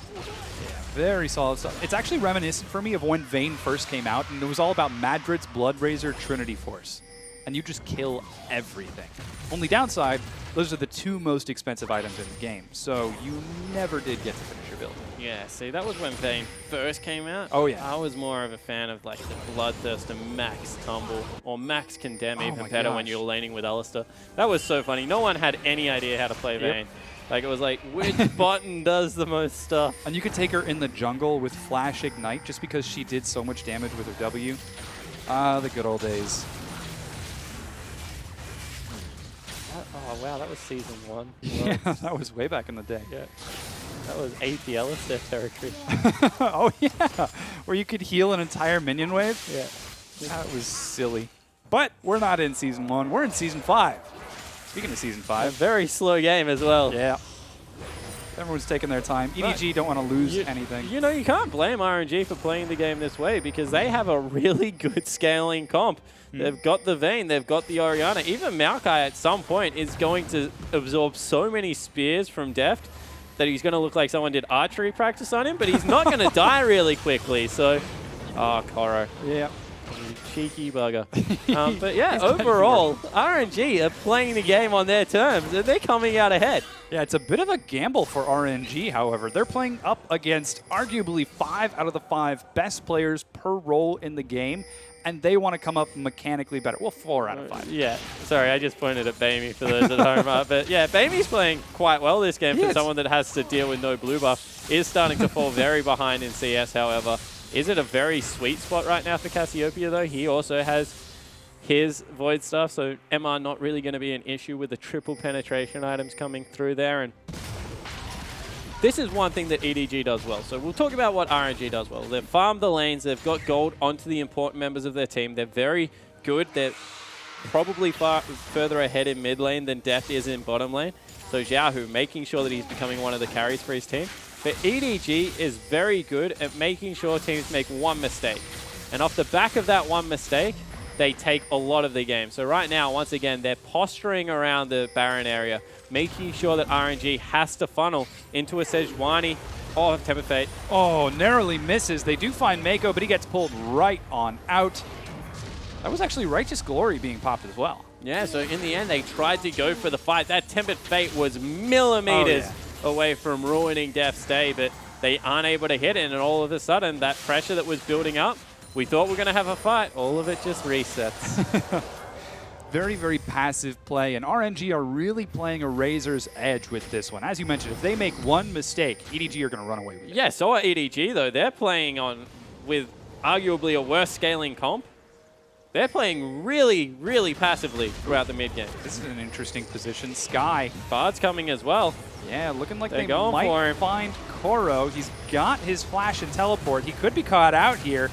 Very solid stuff. It's actually reminiscent for me of when Vayne first came out, and it was all about Madrid's Bloodrazor Trinity Force. And you just kill everything. Only downside, those are the 2 most expensive items in the game, so you never did get to finish your build. Yeah, see, that was when Vayne first came out. Oh, yeah. I was more of a fan of, like, the Bloodthirst and Max Tumble, or Max Condemn, Oh even my better when gosh. you were laning with Alistar. That was so funny. No one had any idea how to play Vayne. Like, it was like, which button does the most stuff? And you could take her in the jungle with Flash Ignite just because she did so much damage with her W. Ah, the good old days. Oh, wow, that was Season 1. Yeah, that was way back in the day. Yeah. That was AP Alistar territory. Oh, yeah. Where you could heal an entire minion wave? Yeah. That was silly. But we're not in Season 1. We're in Season 5. Speaking of Season A 5. very slow game as well. Yeah. Everyone's taking their time. EDG don't want to lose anything. You know, you can't blame RNG for playing the game this way because they have a really good scaling comp. They've got the Vayne, they've got the Orianna. Even Maokai at some point is going to absorb so many spears from Deft that he's going to look like someone did archery practice on him, but he's not going to die really quickly. So, oh, Koro. Yeah. You cheeky bugger. But yeah, overall, RNG are playing the game on their terms, and they're coming out ahead. Yeah, it's a bit of a gamble for RNG, however. They're playing up against arguably 5 out of the 5 best players per role in the game, and they want to come up mechanically better. Well, 4 out of 5. Yeah, sorry, I just pointed at Bamey for those at home. But yeah, Bamey's playing quite well this game for someone that has to deal with no blue buff. Is starting to fall very behind in CS, however. Is it a very sweet spot right now for Cassiopeia, though? He also has his Void stuff, so MR not really going to be an issue with the triple penetration items coming through there. And this is one thing that EDG does well. So we'll talk about what RNG does well. They've farmed the lanes. They've got gold onto the important members of their team. They're very good. They're probably far further ahead in mid lane than Deft is in bottom lane. So Xiaohu making sure that he's becoming one of the carries for his team. But EDG is very good at making sure teams make one mistake. And off the back of that one mistake, they take a lot of the game. So right now, once again, they're posturing around the Baron area, making sure that RNG has to funnel into a Sejuani. Oh, Temper Fate. Oh, narrowly misses. They do find Mako, but he gets pulled right on out. That was actually Righteous Glory being popped as well. Yeah, so in the end, they tried to go for the fight. That Tempered Fate was millimeters away from ruining Deft's day, but they aren't able to hit it, and all of a sudden, that pressure that was building up, we thought we were going to have a fight. All of it just resets. Very, very passive play, and RNG are really playing a razor's edge with this one. As you mentioned, if they make one mistake, EDG are going to run away with it. Yeah, so are EDG, though. They're playing on with arguably a worse scaling comp, they're playing really, really passively throughout the mid game. This is an interesting position. Sky. Bard's coming as well. Yeah, looking like they going for might him. find Koro. He's got his flash and teleport. He could be caught out here.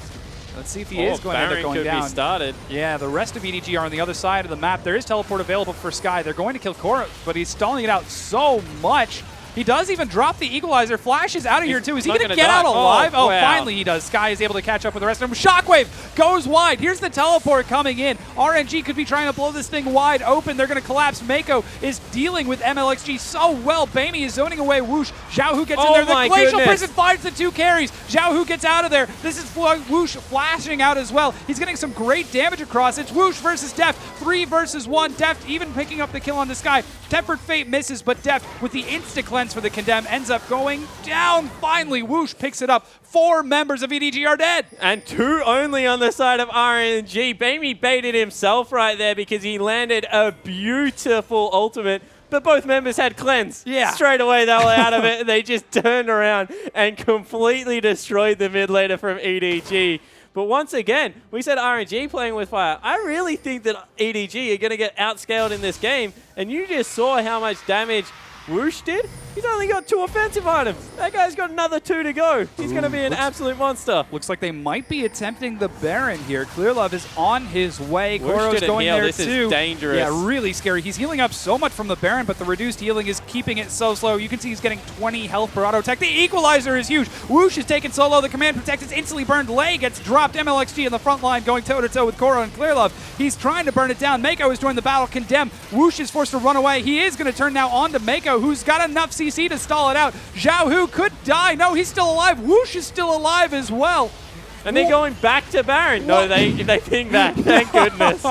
Let's see if he is going to end up Baron going could down. be started. Yeah, the rest of EDG are on the other side of the map. There is teleport available for Sky. They're going to kill Koro, but he's stalling it out so much. He does even drop the equalizer. Flash is out of here, too. Is he going to get out alive? Oh, wow. Finally he does. Sky is able to catch up with the rest of them. Shockwave goes wide. Here's the teleport coming in. RNG could be trying to blow this thing wide open. They're going to collapse. Mako is dealing with MLXG so well. Bamey is zoning away Whoosh. Xiaohu gets in there. The Glacial Prison finds the 2 carries. Xiaohu gets out of there. This is Whoosh flashing out as well. He's getting some great damage across. It's Whoosh versus Deft. 3 versus 1. Deft even picking up the kill on the Sky. Tempered Fate misses, but Deft with the instant cleanse for the Condemn ends up going down. Finally, Whoosh picks it up. 4 members of EDG are dead. And 2 only on the side of RNG. Bamey baited himself right there because he landed a beautiful ultimate. But both members had cleanse. Yeah. Straight away they were out of it. They just turned around and completely destroyed the mid laner from EDG. But once again, we said RNG playing with fire. I really think that EDG are going to get outscaled in this game. And you just saw how much damage Whoosh did. He's only got 2 offensive items. That guy's got another 2 to go. He's going to be an absolute monster. Looks like they might be attempting the Baron here. Clearlove is on his way. Koro's didn't going heal. there This too. is dangerous. Yeah, really scary. He's healing up so much from the Baron, but the reduced healing is keeping it so slow. You can see he's getting 20 health per auto attack. The equalizer is huge. Whoosh is taken solo. The command protect is instantly burned. Lei gets dropped. MLXG in the front line going toe-to-toe with Koro and Clearlove. He's trying to burn it down. Mako has joined the battle. Condemn. Whoosh is forced to run away. He is going to turn now on to Mako, who's got enough CC to stall it out. Xiaohu could die. No, he's still alive. Whoosh is still alive as well. And they're going back to Baron. No, they ping back. Thank goodness.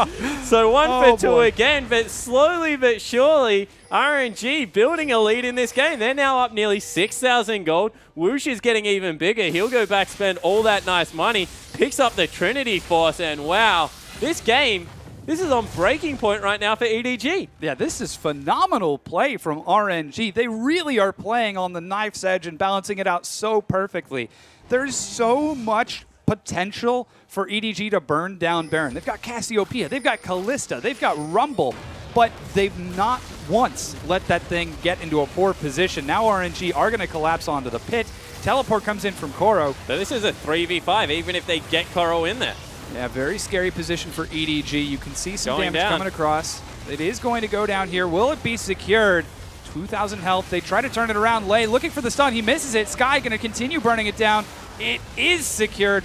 So 1 for 2 again, but slowly but surely, RNG building a lead in this game. They're now up nearly 6,000 gold. Whoosh is getting even bigger. He'll go back, spend all that nice money, picks up the Trinity Force, and wow, this game, this is on breaking point right now for EDG. Yeah, this is phenomenal play from RNG. They really are playing on the knife's edge and balancing it out so perfectly. There's so much potential for EDG to burn down Baron. They've got Cassiopeia, they've got Callista, they've got Rumble, but they've not once let that thing get into a poor position. Now RNG are going to collapse onto the pit. Teleport comes in from Koro. So this is a 3v5, even if they get Koro in there. Yeah, very scary position for EDG. You can see some Going damage down. coming across. It is going to go down here. Will it be secured? 2,000 health. They try to turn it around. Lei looking for the stun. He misses it. Sky going to continue burning it down. It is secured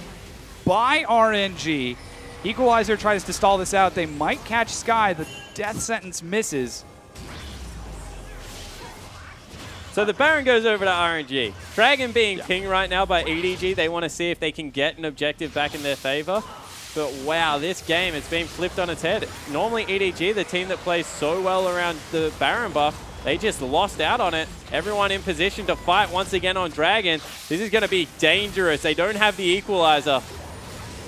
by RNG. Equalizer tries to stall this out. They might catch Sky. The death sentence misses. So the Baron goes over to RNG. Dragon being pinged right now by EDG. They want to see if they can get an objective back in their favor. But wow, this game has been flipped on its head. Normally EDG, the team that plays so well around the Baron buff, they just lost out on it. Everyone in position to fight once again on Dragon. This is going to be dangerous. They don't have the equalizer.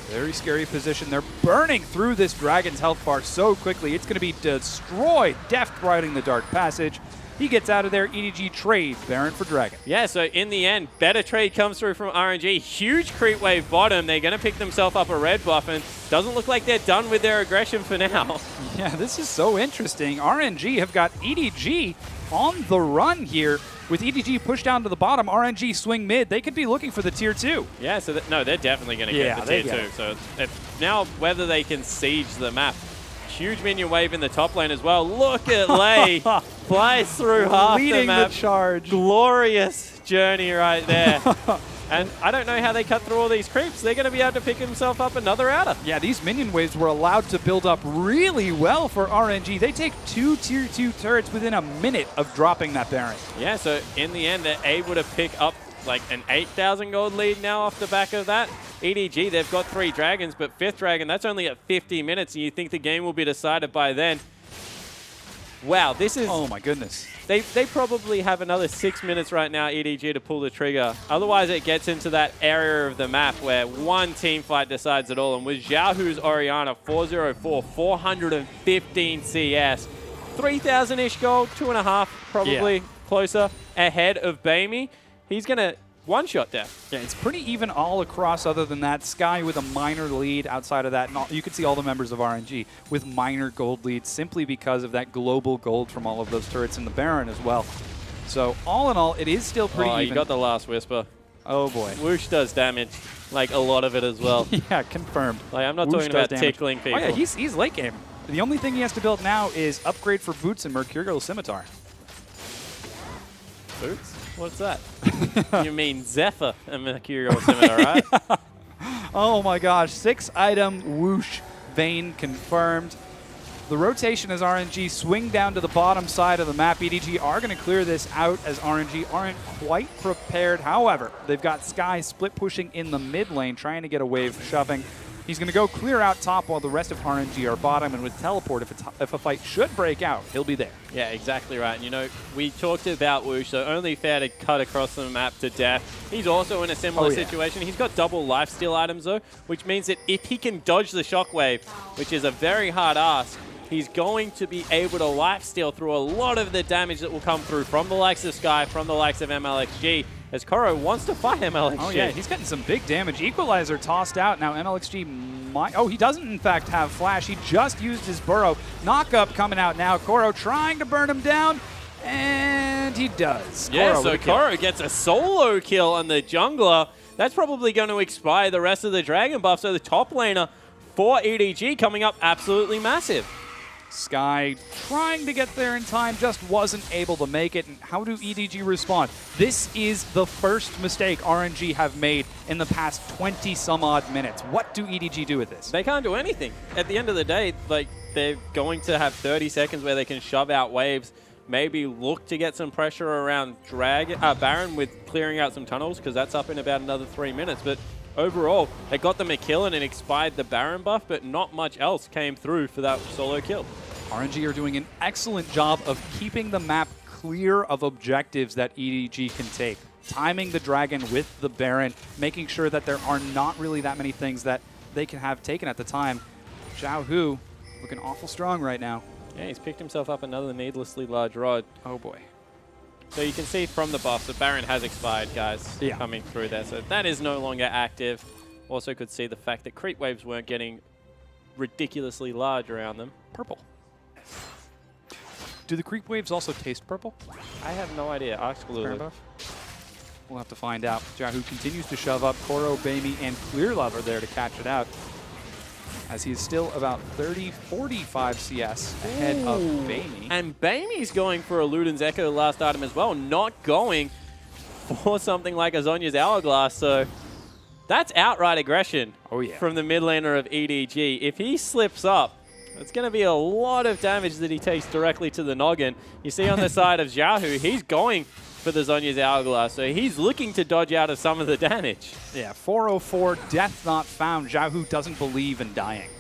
Very scary position. They're burning through this Dragon's health bar so quickly. It's going to be destroyed. Deft riding the Dark Passage. He gets out of there. EDG trade Baron for Dragon. Yeah, so in the end, better trade comes through from RNG. Huge creep wave bottom. They're going to pick themselves up a red buff, and doesn't look like they're done with their aggression for now. Yeah, this is so interesting. RNG have got EDG on the run here. With EDG pushed down to the bottom, RNG swing mid. They could be looking for the tier 2. Yeah, so no, they're definitely going to get the tier 2. So it's now whether they can siege the map. Huge minion wave in the top lane as well. Look at Lei. Flies through half the map. The charge. Glorious journey right there. And I don't know how they cut through all these creeps. They're going to be able to pick himself up another outer. Yeah, these minion waves were allowed to build up really well for RNG. They take 2 tier 2 turrets within a minute of dropping that Baron. Yeah, so in the end, they're able to pick up like an 8,000 gold lead now off the back of that. EDG, they've got 3 dragons, but 5th dragon, that's only at 50 minutes, and you think the game will be decided by then. Wow, this is... Oh my goodness. They probably have another 6 minutes right now, EDG, to pull the trigger. Otherwise, it gets into that area of the map where one team fight decides it all. And with Xiaohu's Orianna, 404, 415 CS, 3,000-ish gold, 2.5 probably closer ahead of Bamey. He's going to one-shot death. Yeah, it's pretty even all across other than that. Sky with a minor lead outside of that. And you could see all the members of RNG with minor gold leads simply because of that global gold from all of those turrets in the Baron as well. So all in all, it is still pretty even. You got the last Whisper. Oh, boy. Whoosh does damage, like a lot of it as well. Yeah, confirmed. Like, I'm not Whoosh talking about does damage. tickling people. Oh, yeah, he's late game. The only thing he has to build now is upgrade for boots and Mercurial Scimitar. Boots? What's that? You mean Zephyr and Mercurial Scimitar, right? Oh my gosh, 6-item whoosh Vayne confirmed. The rotation as RNG swing down to the bottom side of the map. EDG are going to clear this out as RNG aren't quite prepared. However, they've got Sky split pushing in the mid lane, trying to get a wave shoving. He's going to go clear out top while the rest of RNG are bottom, and with teleport, if a fight should break out, he'll be there. Yeah, exactly right. And, you know, we talked about Whoosh, so only fair to cut across the map to death. He's also in a similar situation. He's got double lifesteal items, though, which means that if he can dodge the shockwave, which is a very hard ask, he's going to be able to lifesteal through a lot of the damage that will come through from the likes of Sky, from the likes of MLXG, as Koro wants to fight MLXG. Oh, yeah, he's getting some big damage. Equalizer tossed out. Now MLXG might... Oh, he doesn't, in fact, have Flash. He just used his burrow. Knock-up coming out now. Koro trying to burn him down, and he does. Yeah, so Koro gets a solo kill on the jungler. That's probably going to expire the rest of the Dragon buff, so the top laner for EDG coming up absolutely massive. Sky trying to get there in time, just wasn't able to make it. And how do EDG respond? This is the first mistake RNG have made in the past 20-some-odd minutes. What do EDG do with this? They can't do anything. At the end of the day, like, they're going to have 30 seconds where they can shove out waves, maybe look to get some pressure around Baron with clearing out some tunnels, because that's up in about another 3 minutes. But overall, they got the McKillen and expired the Baron buff, but not much else came through for that solo kill. RNG are doing an excellent job of keeping the map clear of objectives that EDG can take. Timing the Dragon with the Baron, making sure that there are not really that many things that they can have taken at the time. Zhao Hu looking awful strong right now. Yeah, he's picked himself up another needlessly large rod. Oh boy. So you can see from the buff, the Baron has expired, guys, coming through there. So that is no longer active. Also could see the fact that creep waves weren't getting ridiculously large around them. Purple. Do the creep waves also taste purple? I have no idea. Ask Lulu. We'll have to find out. Jahu continues to shove up. Koro, Bamey, and Clearlove are there to catch it out, as he's still about 45 CS ahead of Bamey. And Bamey's going for a Luden's Echo last item as well, not going for something like a Zhonya's Hourglass. So that's outright aggression from the mid laner of EDG. If he slips up, it's going to be a lot of damage that he takes directly to the noggin. You see on the side of Zhao Hu, he's going for the Zhonya's Hourglass, so he's looking to dodge out of some of the damage. Yeah, 404, death not found. Zhao Hu doesn't believe in dying.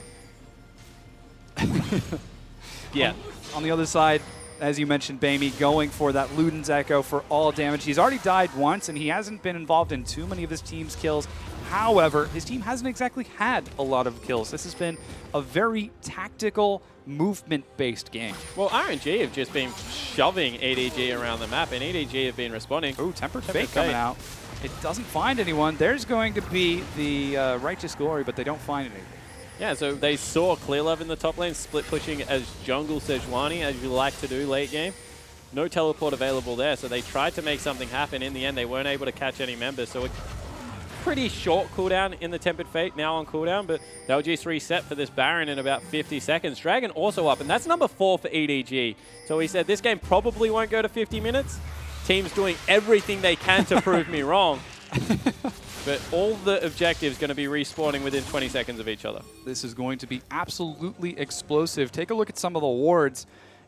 Yeah. On the other side, as you mentioned, Bamey going for that Luden's Echo for all damage. He's already died once, and he hasn't been involved in too many of his team's kills. However, his team hasn't exactly had a lot of kills. This has been a very tactical, movement-based game. Well, RNG have just been shoving EDG around the map, and EDG have been responding. Ooh, Tempered Fate coming out. It doesn't find anyone. There's going to be the Righteous Glory, but they don't find anything. Yeah, so they saw Clearlove in the top lane, split pushing as Jungle Sejuani, as you like to do late game. No teleport available there, so they tried to make something happen. In the end, they weren't able to catch any members, so a pretty short cooldown in the Tempered Fate, now on cooldown, but they'll just reset for this Baron in about 50 seconds. Dragon also up, and that's number 4 for EDG. So he said this game probably won't go to 50 minutes. Team's doing everything they can to prove me wrong. But all the objectives going to be respawning within 20 seconds of each other. This is going to be absolutely explosive. Take a look at some of the wards.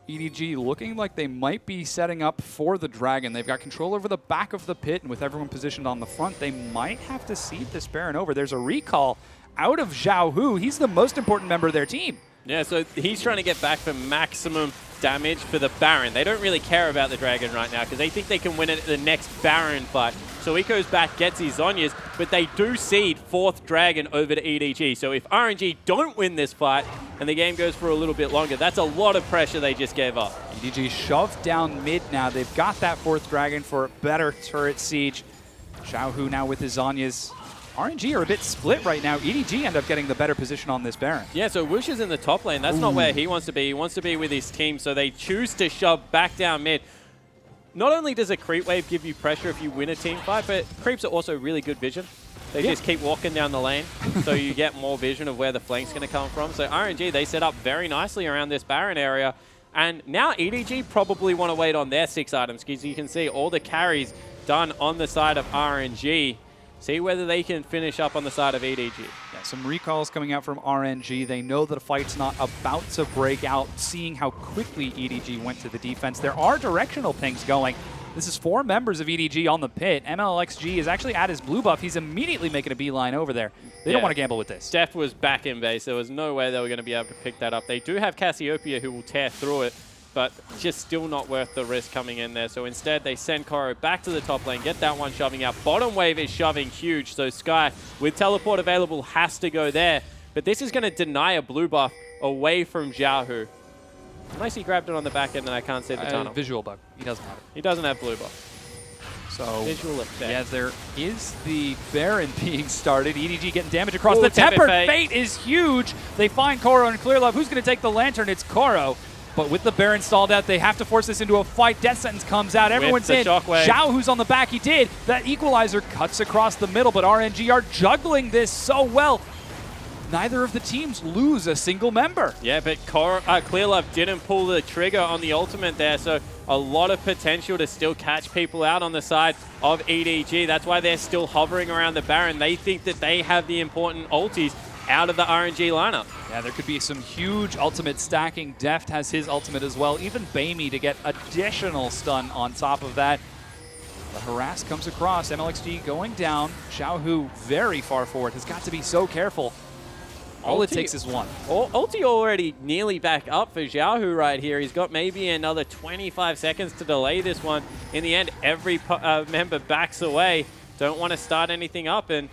EDG looking like they might be setting up for the Dragon. They've got control over the back of the pit, and with everyone positioned on the front, they might have to seed this Baron over. There's a recall out of Zhao Hu. He's the most important member of their team. Yeah, so he's trying to get back for maximum damage for the Baron. They don't really care about the Dragon right now because they think they can win it at the next Baron fight. So he goes back, gets his Zhonya's, but they do seed 4th Dragon over to EDG. So if RNG don't win this fight and the game goes for a little bit longer, that's a lot of pressure they just gave up. EDG shoved down mid now. They've got that 4th Dragon for better turret siege. Xiaohu now with his Zhonya's. RNG are a bit split right now. EDG end up getting the better position on this Baron. Yeah, so Woosh is in the top lane. That's not where he wants to be. He wants to be with his team, so they choose to shove back down mid. Not only does a creep wave give you pressure if you win a team fight, but creeps are also really good vision. They just keep walking down the lane, so you get more vision of where the flank's going to come from. So RNG, they set up very nicely around this Baron area. And now EDG probably want to wait on their 6 items, because you can see all the carries done on the side of RNG. See whether they can finish up on the side of EDG. Yeah, some recalls coming out from RNG. They know that a fight's not about to break out, seeing how quickly EDG went to the defense. There are directional pings going. This is 4 members of EDG on the pit. MLXG is actually at his blue buff. He's immediately making a beeline over there. They don't want to gamble with this. Steph was back in base. There was no way they were going to be able to pick that up. They do have Cassiopeia who will tear through it, but just still not worth the risk coming in there. So instead, they send Koro back to the top lane, get that one shoving out. Bottom wave is shoving huge, so Sky, with teleport available, has to go there. But this is going to deny a blue buff away from Xiaohu. Unless he grabbed it on the back end and I can't see the tunnel. Visual bug. He doesn't have it. He doesn't have blue buff. So visual effect. Yeah, there is the Baron being started. EDG getting damage across. The Tempered Fate is huge. They find Koro and Clear Love. Who's going to take the Lantern? It's Koro. But with the Baron stalled out, they have to force this into a fight. Death Sentence comes out. Everyone's in. Xiao, who's on the back, he did. That Equalizer cuts across the middle, but RNG are juggling this so well. Neither of the teams lose a single member. Yeah, but Clear Love didn't pull the trigger on the ultimate there, so a lot of potential to still catch people out on the side of EDG. That's why they're still hovering around the Baron. They think that they have the important ultis out of the RNG lineup. Yeah, there could be some huge ultimate stacking. Deft has his ultimate as well. Even Bamey to get additional stun on top of that. The harass comes across. MLXG going down. Xiaohu very far forward. Has got to be so careful. All it takes is one. Ulti already nearly back up for Xiaohu right here. He's got maybe another 25 seconds to delay this one. In the end, every member backs away. Don't want to start anything up, and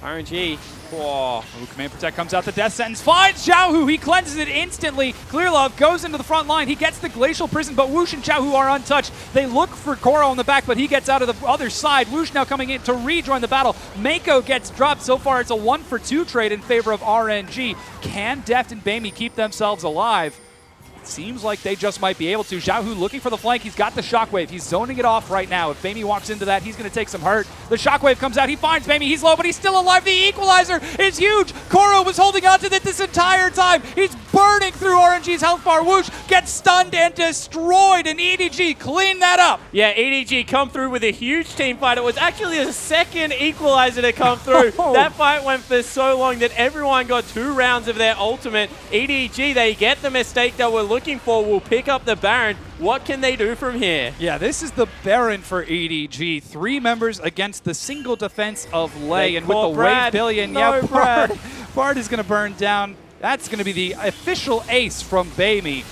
RNG. Whoa. Command Protect comes out. The Death Sentence finds Xiaohu. He cleanses it instantly. Clear Love goes into the front line. He gets the Glacial Prison, but Woosh and Xiaohu are untouched. They look for Koro on the back, but he gets out of the other side. Woosh now coming in to rejoin the battle. Mako gets dropped. So far, it's a 1-for-2 trade in favor of RNG. Can Deft and Bamey keep themselves alive? Seems like they just might be able to. Xiaohu looking for the flank. He's got the Shockwave. He's zoning it off right now. If Bamey walks into that, he's going to take some hurt. The Shockwave comes out. He finds Bamey. He's low, but he's still alive. The Equalizer is huge. Koro was holding on to it this entire time. He's burning through RNG's health bar. Woosh gets stunned and destroyed, and EDG clean that up. Yeah, EDG come through with a huge team fight. It was actually the second Equalizer to come through. That fight went for so long that everyone got 2 rounds of their ultimate. EDG, they get the mistake that we're looking for, will pick up the Baron. What can they do from here? Yeah, this is the Baron for EDG. 3 members against the single defense of Lei, and with the Wave Billion, Bard is going to burn down. That's going to be the official ace from Bamey.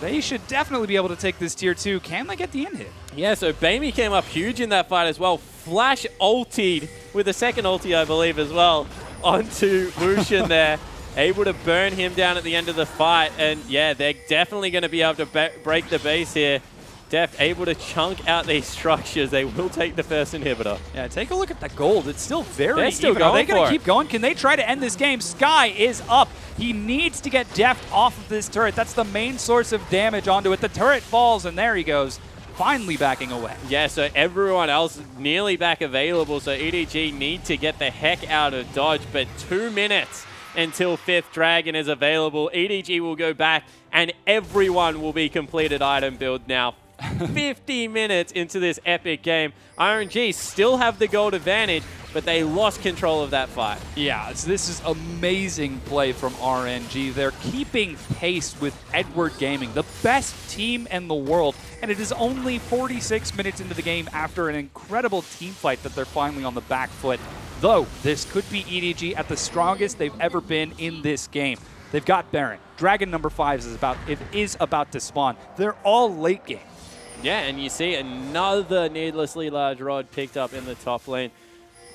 They should definitely be able to take this tier 2. Can they get the in-hit? Yeah, so Bamey came up huge in that fight as well. Flash ultied with a second ulti, I believe, as well, onto Wushin there. Able to burn him down at the end of the fight. And yeah, they're definitely going to be able to break the base here. Deft able to chunk out these structures. They will take the first inhibitor. Yeah, take a look at the gold. It's still very They're still even. Are they going to keep going? Can they try to end this game? Sky is up. He needs to get Deft off of this turret. That's the main source of damage onto it. The turret falls, and there he goes, finally backing away. Yeah, so everyone else nearly back available. So EDG need to get the heck out of dodge, but 2 minutes until 5th Dragon is available. EDG will go back, and everyone will be completed item build now. 50 minutes into this epic game. RNG still have the gold advantage, but they lost control of that fight. Yeah, this is amazing play from RNG. They're keeping pace with Edward Gaming, the best team in the world, and it is only 46 minutes into the game after an incredible team fight that they're finally on the back foot. Though, this could be EDG at the strongest they've ever been in this game. They've got Baron. Dragon number 5 is about to spawn. They're all late game. Yeah, and you see another needlessly large rod picked up in the top lane.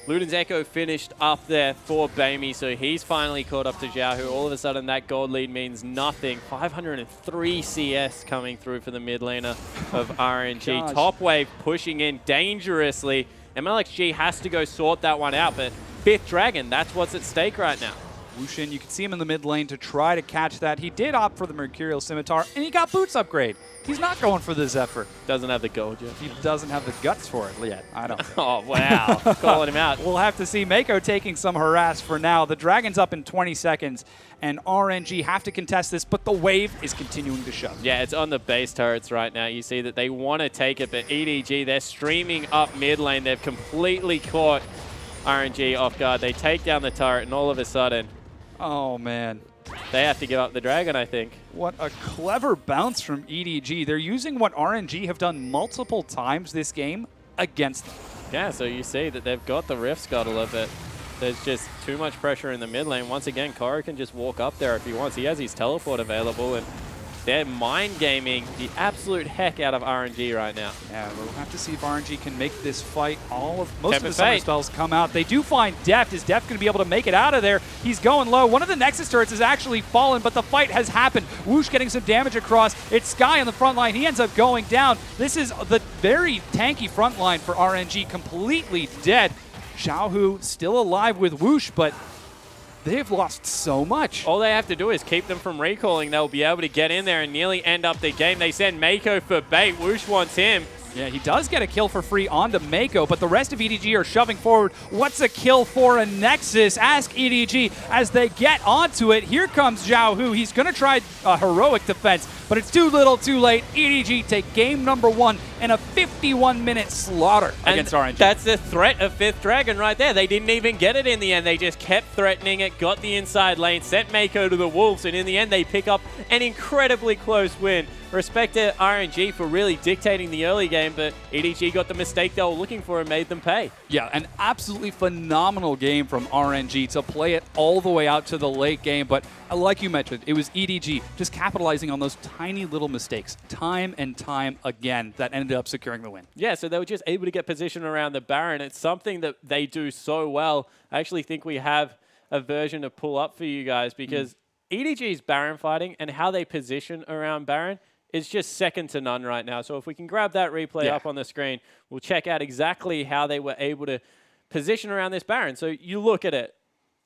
Luden's Echo finished up there for Bamey, so he's finally caught up to Xiaohu. All of a sudden, that gold lead means nothing. 503 CS coming through for the mid laner of RNG. Top wave pushing in dangerously. MLXG has to go sort that one out, but 5th Dragon, that's what's at stake right now. Wushin, you can see him in the mid lane to try to catch that. He did opt for the Mercurial Scimitar, and he got Boots upgrade. He's not going for the Zephyr. Doesn't have the gold yet. He doesn't have the guts for it yet. I don't think. Oh, wow. Calling him out. We'll have to see. Mako taking some harass for now. The Dragon's up in 20 seconds, and RNG have to contest this, but the wave is continuing to shove. Yeah, it's on the base turrets right now. You see that they want to take it, but EDG, they're streaming up mid lane. They've completely caught RNG off guard. They take down the turret, and all of a sudden, oh, man. they have to give up the Dragon, I think. What a clever bounce from EDG. They're using what RNG have done multiple times this game against them. Yeah, so you see that they've got the Rift Scuttle of it. There's just too much pressure in the mid lane. Once again, Koro can just walk up there if he wants. He has his teleport available, and they're mind gaming the absolute heck out of RNG right now. Yeah, we'll have to see if RNG can make this fight. Most of the Tempered summer Fate. spells come out. They do find Deft. Is Deft going to be able to make it out of there? He's going low. One of the Nexus turrets has actually fallen, but the fight has happened. Whoosh getting some damage across. It's Sky on the front line. He ends up going down. This is the very tanky front line for RNG, completely dead. Xiaohu still alive with Whoosh, but they've lost so much. All they have to do is keep them from recalling. They'll be able to get in there and nearly end up the game. They send Mako for bait. Whoosh wants him. Yeah, he does get a kill for free onto Mako, but the rest of EDG are shoving forward. What's a kill for a Nexus? Ask EDG as they get onto it. Here comes Xiaohu. He's going to try a heroic defense, but it's too little too late. EDG take game number 1 in a 51-minute slaughter against RNG. That's the threat of 5th Dragon right there. They didn't even get it in the end. They just kept threatening it, got the inside lane, sent Mako to the Wolves, and in the end they pick up an incredibly close win. Respect to RNG for really dictating the early game, but EDG got the mistake they were looking for and made them pay. Yeah, an absolutely phenomenal game from RNG to play it all the way out to the late game. But like you mentioned, it was EDG just capitalizing on those tiny little mistakes time and time again that ended up securing the win. Yeah, so they were just able to get position around the Baron. It's something that they do so well. I actually think we have a version to pull up for you guys because EDG's Baron fighting and how they position around Baron is just second to none right now. So if we can grab that replay up on the screen, we'll check out exactly how they were able to position around this Baron. So you look at it.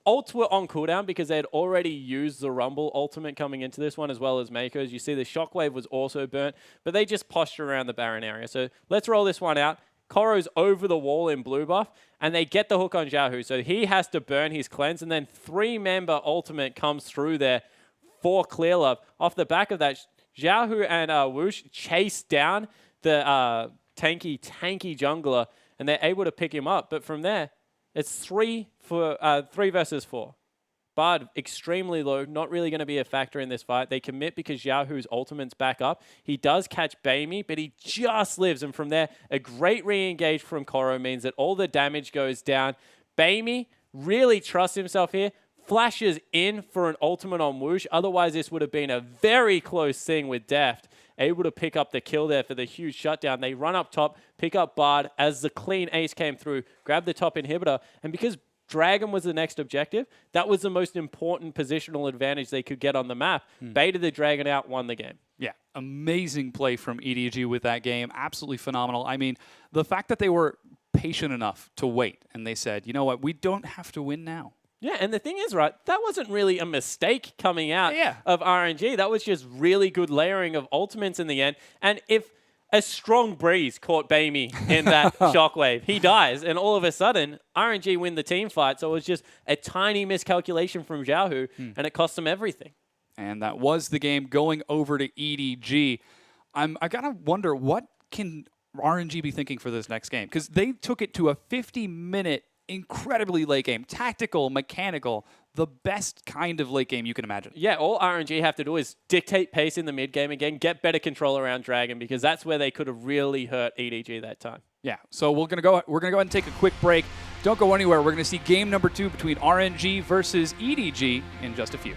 Ults were on cooldown because they had already used the Rumble ultimate coming into this one as well as Mako's. You see the Shockwave was also burnt, but they just posture around the Baron area. So let's roll this one out. Koro's over the wall in blue buff, and they get the hook on Xiaohu. So he has to burn his cleanse, and then 3-member ultimate comes through there for clear love. Off the back of that, Xiaohu and Whoosh chase down the tanky jungler, and they're able to pick him up. But from there, it's 3 versus 4. Bard extremely low, not really going to be a factor in this fight. They commit because Xiaohu's ultimate's back up. He does catch Baimi, but he just lives. And from there, a great re-engage from Koro means that all the damage goes down. Baimi really trusts himself here. Flashes in for an ultimate on Whoosh. Otherwise, this would have been a very close thing with Deft. Able to pick up the kill there for the huge shutdown. They run up top, pick up Bard as the clean ace came through, grab the top inhibitor. And because Dragon was the next objective, that was the most important positional advantage they could get on the map. Baited the Dragon out, won the game. Yeah, amazing play from EDG with that game. Absolutely phenomenal. I mean, the fact that they were patient enough to wait and they said, you know what, we don't have to win now. Yeah, and the thing is, right, that wasn't really a mistake coming out Yeah. of RNG. That was just really good layering of ultimates in the end. And if a strong breeze caught Baimi in that shockwave, he dies, and all of a sudden, RNG win the team fight. So it was just a tiny miscalculation from Xiaohu, and it cost them everything. And that was the game going over to EDG. I gotta wonder, what can RNG be thinking for this next game? Because they took it to a 50-minute incredibly late game. Tactical, mechanical, the best kind of late game you can imagine. Yeah, all RNG have to do is dictate pace in the mid game again, get better control around Dragon, because that's where they could have really hurt EDG that time. Yeah, so we're gonna go ahead and take a quick break. Don't go anywhere. We're gonna see game number 2 between RNG versus EDG in just a few.